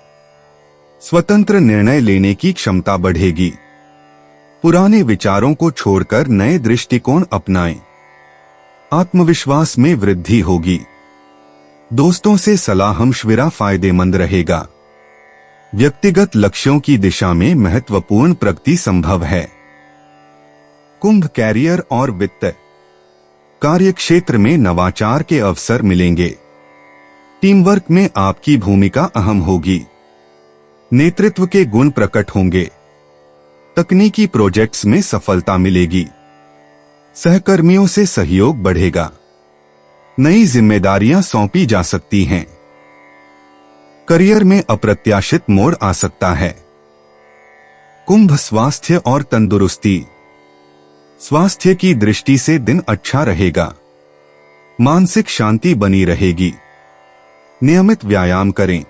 स्वतंत्र निर्णय लेने की क्षमता बढ़ेगी। पुराने विचारों को छोड़कर नए दृष्टिकोण अपनाएं। आत्मविश्वास में वृद्धि होगी। दोस्तों से सलाह-मशविरा फायदेमंद रहेगा। व्यक्तिगत लक्ष्यों की दिशा में महत्वपूर्ण प्रगति संभव है। कुंभ कैरियर और वित्त। कार्यक्षेत्र में नवाचार के अवसर मिलेंगे। टीम वर्क में आपकी भूमिका अहम होगी। नेतृत्व के गुण प्रकट होंगे। तकनीकी प्रोजेक्ट्स में सफलता मिलेगी। सहकर्मियों से सहयोग बढ़ेगा। नई जिम्मेदारियां सौंपी जा सकती हैं। करियर में अप्रत्याशित मोड़ आ सकता है। कुंभ स्वास्थ्य और तंदुरुस्ती। स्वास्थ्य की दृष्टि से दिन अच्छा रहेगा। मानसिक शांति बनी रहेगी। नियमित व्यायाम करें।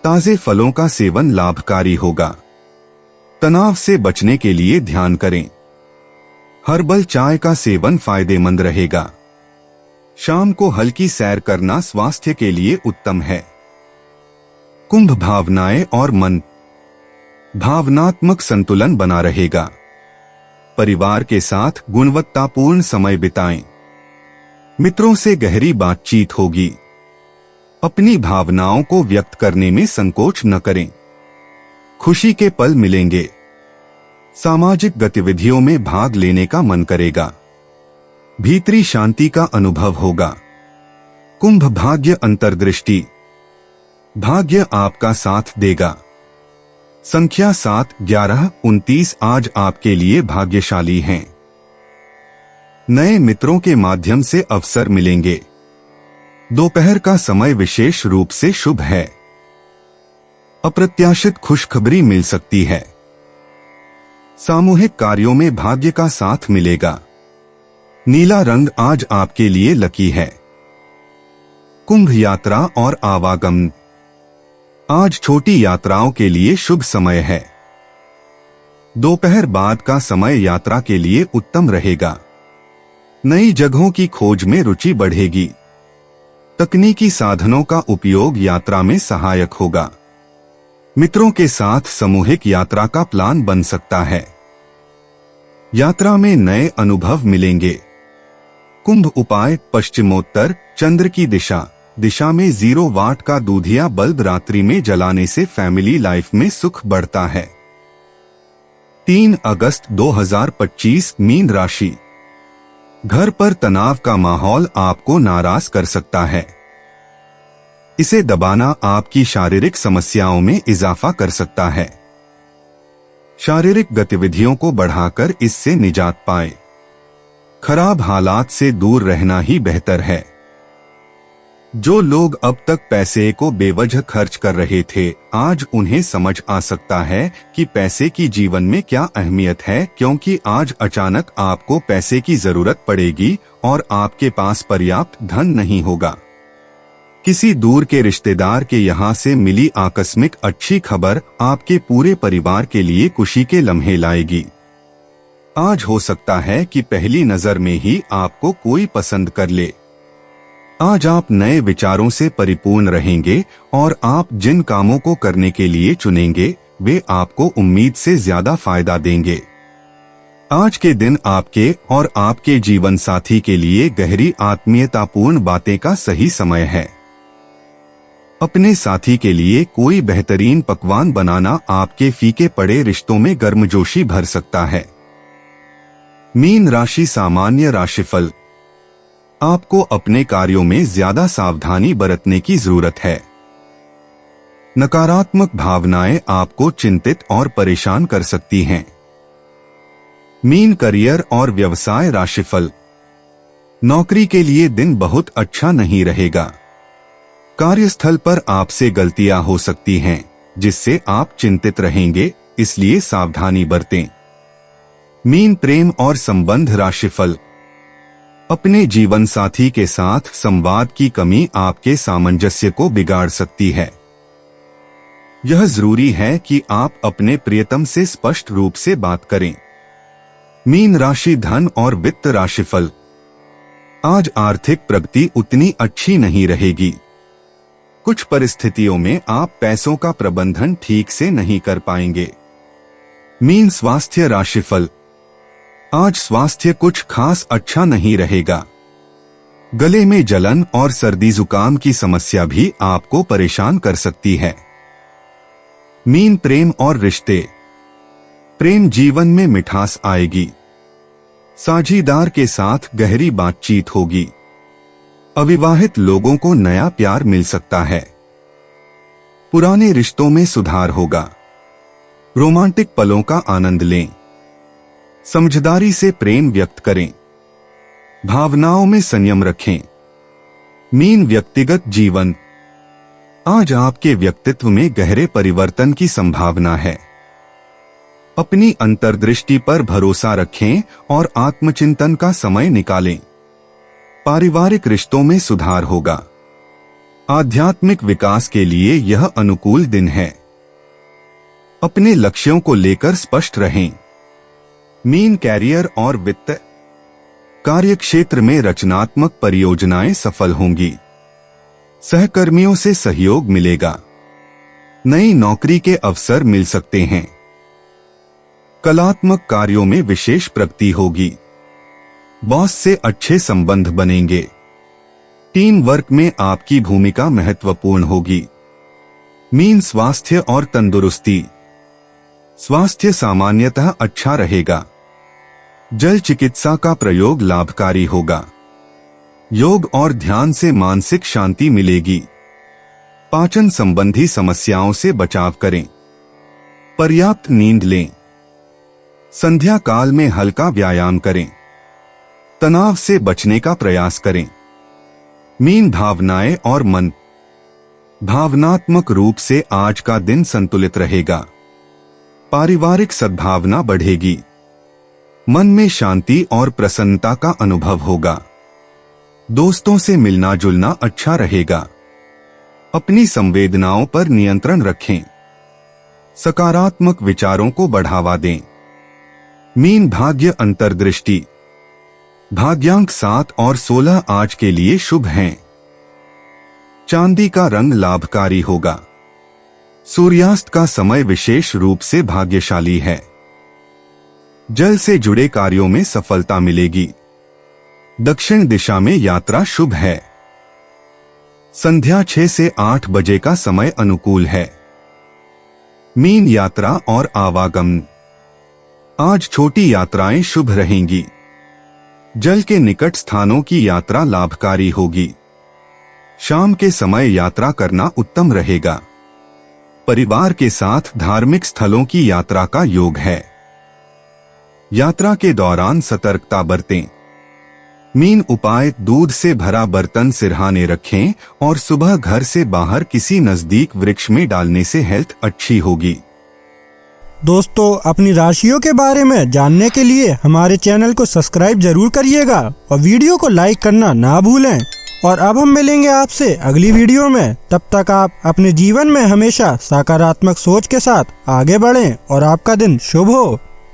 ताजे फलों का सेवन लाभकारी होगा। तनाव से बचने के लिए ध्यान करें। हर्बल चाय का सेवन फायदेमंद रहेगा। शाम को हल्की सैर करना स्वास्थ्य के लिए उत्तम है। कुंभ भावनाएं और मन। भावनात्मक संतुलन बना रहेगा। परिवार के साथ गुणवत्तापूर्ण समय बिताएं। मित्रों से गहरी बातचीत होगी। अपनी भावनाओं को व्यक्त करने में संकोच न करें। खुशी के पल मिलेंगे। सामाजिक गतिविधियों में भाग लेने का मन करेगा। भीतरी शांति का अनुभव होगा। कुंभ भाग्य अंतर्दृष्टि। भाग्य आपका साथ देगा। संख्या 7, 11, 29 आज आपके लिए भाग्यशाली हैं। नए मित्रों के माध्यम से अवसर मिलेंगे। दोपहर का समय विशेष रूप से शुभ है। अप्रत्याशित खुशखबरी मिल सकती है। सामूहिक कार्यों में भाग्य का साथ मिलेगा। नीला रंग आज आपके लिए लकी है। कुंभ यात्रा और आवागमन। आज छोटी यात्राओं के लिए शुभ समय है। दोपहर बाद का समय यात्रा के लिए उत्तम रहेगा। नई जगहों की खोज में रुचि बढ़ेगी। तकनीकी साधनों का उपयोग यात्रा में सहायक होगा। मित्रों के साथ सामूहिक यात्रा का प्लान बन सकता है। यात्रा में नए अनुभव मिलेंगे। कुंभ उपाय पश्चिमोत्तर चंद्र की दिशा में 0 वाट का दूधिया बल्ब रात्रि में जलाने से फैमिली लाइफ में सुख बढ़ता है। 3 अगस्त 2025 मीन राशि। घर पर तनाव का माहौल आपको नाराज कर सकता है। इसे दबाना आपकी शारीरिक समस्याओं में इजाफा कर सकता है। शारीरिक गतिविधियों को बढ़ाकर इससे निजात पाएं। खराब हालात से दूर रहना ही बेहतर है। जो लोग अब तक पैसे को बेवजह खर्च कर रहे थे, आज उन्हें समझ आ सकता है कि पैसे की जीवन में क्या अहमियत है, क्योंकि आज अचानक आपको पैसे की जरूरत पड़ेगी और आपके पास पर्याप्त धन नहीं होगा। किसी दूर के रिश्तेदार के यहाँ से मिली आकस्मिक अच्छी खबर आपके पूरे परिवार के लिए खुशी के लम्हे लाएगी। आज हो सकता है कि पहली नजर में ही आपको कोई पसंद कर ले। आज आप नए विचारों से परिपूर्ण रहेंगे और आप जिन कामों को करने के लिए चुनेंगे वे आपको उम्मीद से ज्यादा फायदा देंगे। आज के दिन आपके और आपके जीवन साथी के लिए गहरी आत्मीयतापूर्ण बातें का सही समय है। अपने साथी के लिए कोई बेहतरीन पकवान बनाना आपके फीके पड़े रिश्तों में गर्मजोशी भर सकता है। मीन राशि सामान्य राशिफल। आपको अपने कार्यों में ज्यादा सावधानी बरतने की जरूरत है। नकारात्मक भावनाएं आपको चिंतित और परेशान कर सकती हैं। मीन करियर और व्यवसाय राशिफल। नौकरी के लिए दिन बहुत अच्छा नहीं रहेगा। कार्यस्थल पर आपसे गलतियां हो सकती हैं, जिससे आप चिंतित रहेंगे, इसलिए सावधानी बरतें। मीन प्रेम और संबंध राशिफल। अपने जीवन साथी के साथ संवाद की कमी आपके सामंजस्य को बिगाड़ सकती है। यह जरूरी है कि आप अपने प्रियतम से स्पष्ट रूप से बात करें। मीन राशि धन और वित्त राशिफल। आज आर्थिक प्रगति उतनी अच्छी नहीं रहेगी। कुछ परिस्थितियों में आप पैसों का प्रबंधन ठीक से नहीं कर पाएंगे। मीन स्वास्थ्य राशिफल। आज स्वास्थ्य कुछ खास अच्छा नहीं रहेगा। गले में जलन और सर्दी जुकाम की समस्या भी आपको परेशान कर सकती है। मीन प्रेम और रिश्ते। प्रेम जीवन में मिठास आएगी। साझीदार के साथ गहरी बातचीत होगी। अविवाहित लोगों को नया प्यार मिल सकता है। पुराने रिश्तों में सुधार होगा। रोमांटिक पलों का आनंद लें। समझदारी से प्रेम व्यक्त करें। भावनाओं में संयम रखें। मीन व्यक्तिगत जीवन। आज आपके व्यक्तित्व में गहरे परिवर्तन की संभावना है। अपनी अंतर्दृष्टि पर भरोसा रखें और आत्मचिंतन का समय निकालें। पारिवारिक रिश्तों में सुधार होगा। आध्यात्मिक विकास के लिए यह अनुकूल दिन है। अपने लक्ष्यों को लेकर स्पष्ट रहें। मीन कैरियर और वित्त। कार्यक्षेत्र में रचनात्मक परियोजनाएं सफल होंगी। सहकर्मियों से सहयोग मिलेगा। नई नौकरी के अवसर मिल सकते हैं। कलात्मक कार्यों में विशेष प्रगति होगी। बॉस से अच्छे संबंध बनेंगे। टीम वर्क में आपकी भूमिका महत्वपूर्ण होगी। मीन स्वास्थ्य और तंदुरुस्ती। स्वास्थ्य सामान्यतः अच्छा रहेगा। जल चिकित्सा का प्रयोग लाभकारी होगा। योग और ध्यान से मानसिक शांति मिलेगी। पाचन संबंधी समस्याओं से बचाव करें। पर्याप्त नींद लें। संध्या काल में हल्का व्यायाम करें। तनाव से बचने का प्रयास करें। मीन भावनाएं और मन। भावनात्मक रूप से आज का दिन संतुलित रहेगा। पारिवारिक सद्भावना बढ़ेगी। मन में शांति और प्रसन्नता का अनुभव होगा। दोस्तों से मिलना जुलना अच्छा रहेगा। अपनी संवेदनाओं पर नियंत्रण रखें। सकारात्मक विचारों को बढ़ावा दें। मीन भाग्य अंतर्दृष्टि। भाग्यांक 7 और 16 आज के लिए शुभ हैं। चांदी का रंग लाभकारी होगा। सूर्यास्त का समय विशेष रूप से भाग्यशाली है। जल से जुड़े कार्यों में सफलता मिलेगी। दक्षिण दिशा में यात्रा शुभ है। संध्या 6 से 8 बजे का समय अनुकूल है। मीन यात्रा और आवागमन। आज छोटी यात्राएं शुभ रहेंगी। जल के निकट स्थानों की यात्रा लाभकारी होगी। शाम के समय यात्रा करना उत्तम रहेगा। परिवार के साथ धार्मिक स्थलों की यात्रा का योग है। यात्रा के दौरान सतर्कता बरतें। मीन उपाय: दूध से भरा बर्तन सिरहाने रखें और सुबह घर से बाहर किसी नजदीक वृक्ष में डालने से हेल्थ अच्छी होगी। दोस्तों, अपनी राशियों के बारे में जानने के लिए हमारे चैनल को सब्सक्राइब जरूर करिएगा और वीडियो को लाइक करना ना भूलें। और अब हम मिलेंगे आपसे अगली वीडियो में। तब तक आप अपने जीवन में हमेशा सकारात्मक सोच के साथ आगे बढ़ें और आपका दिन शुभ हो।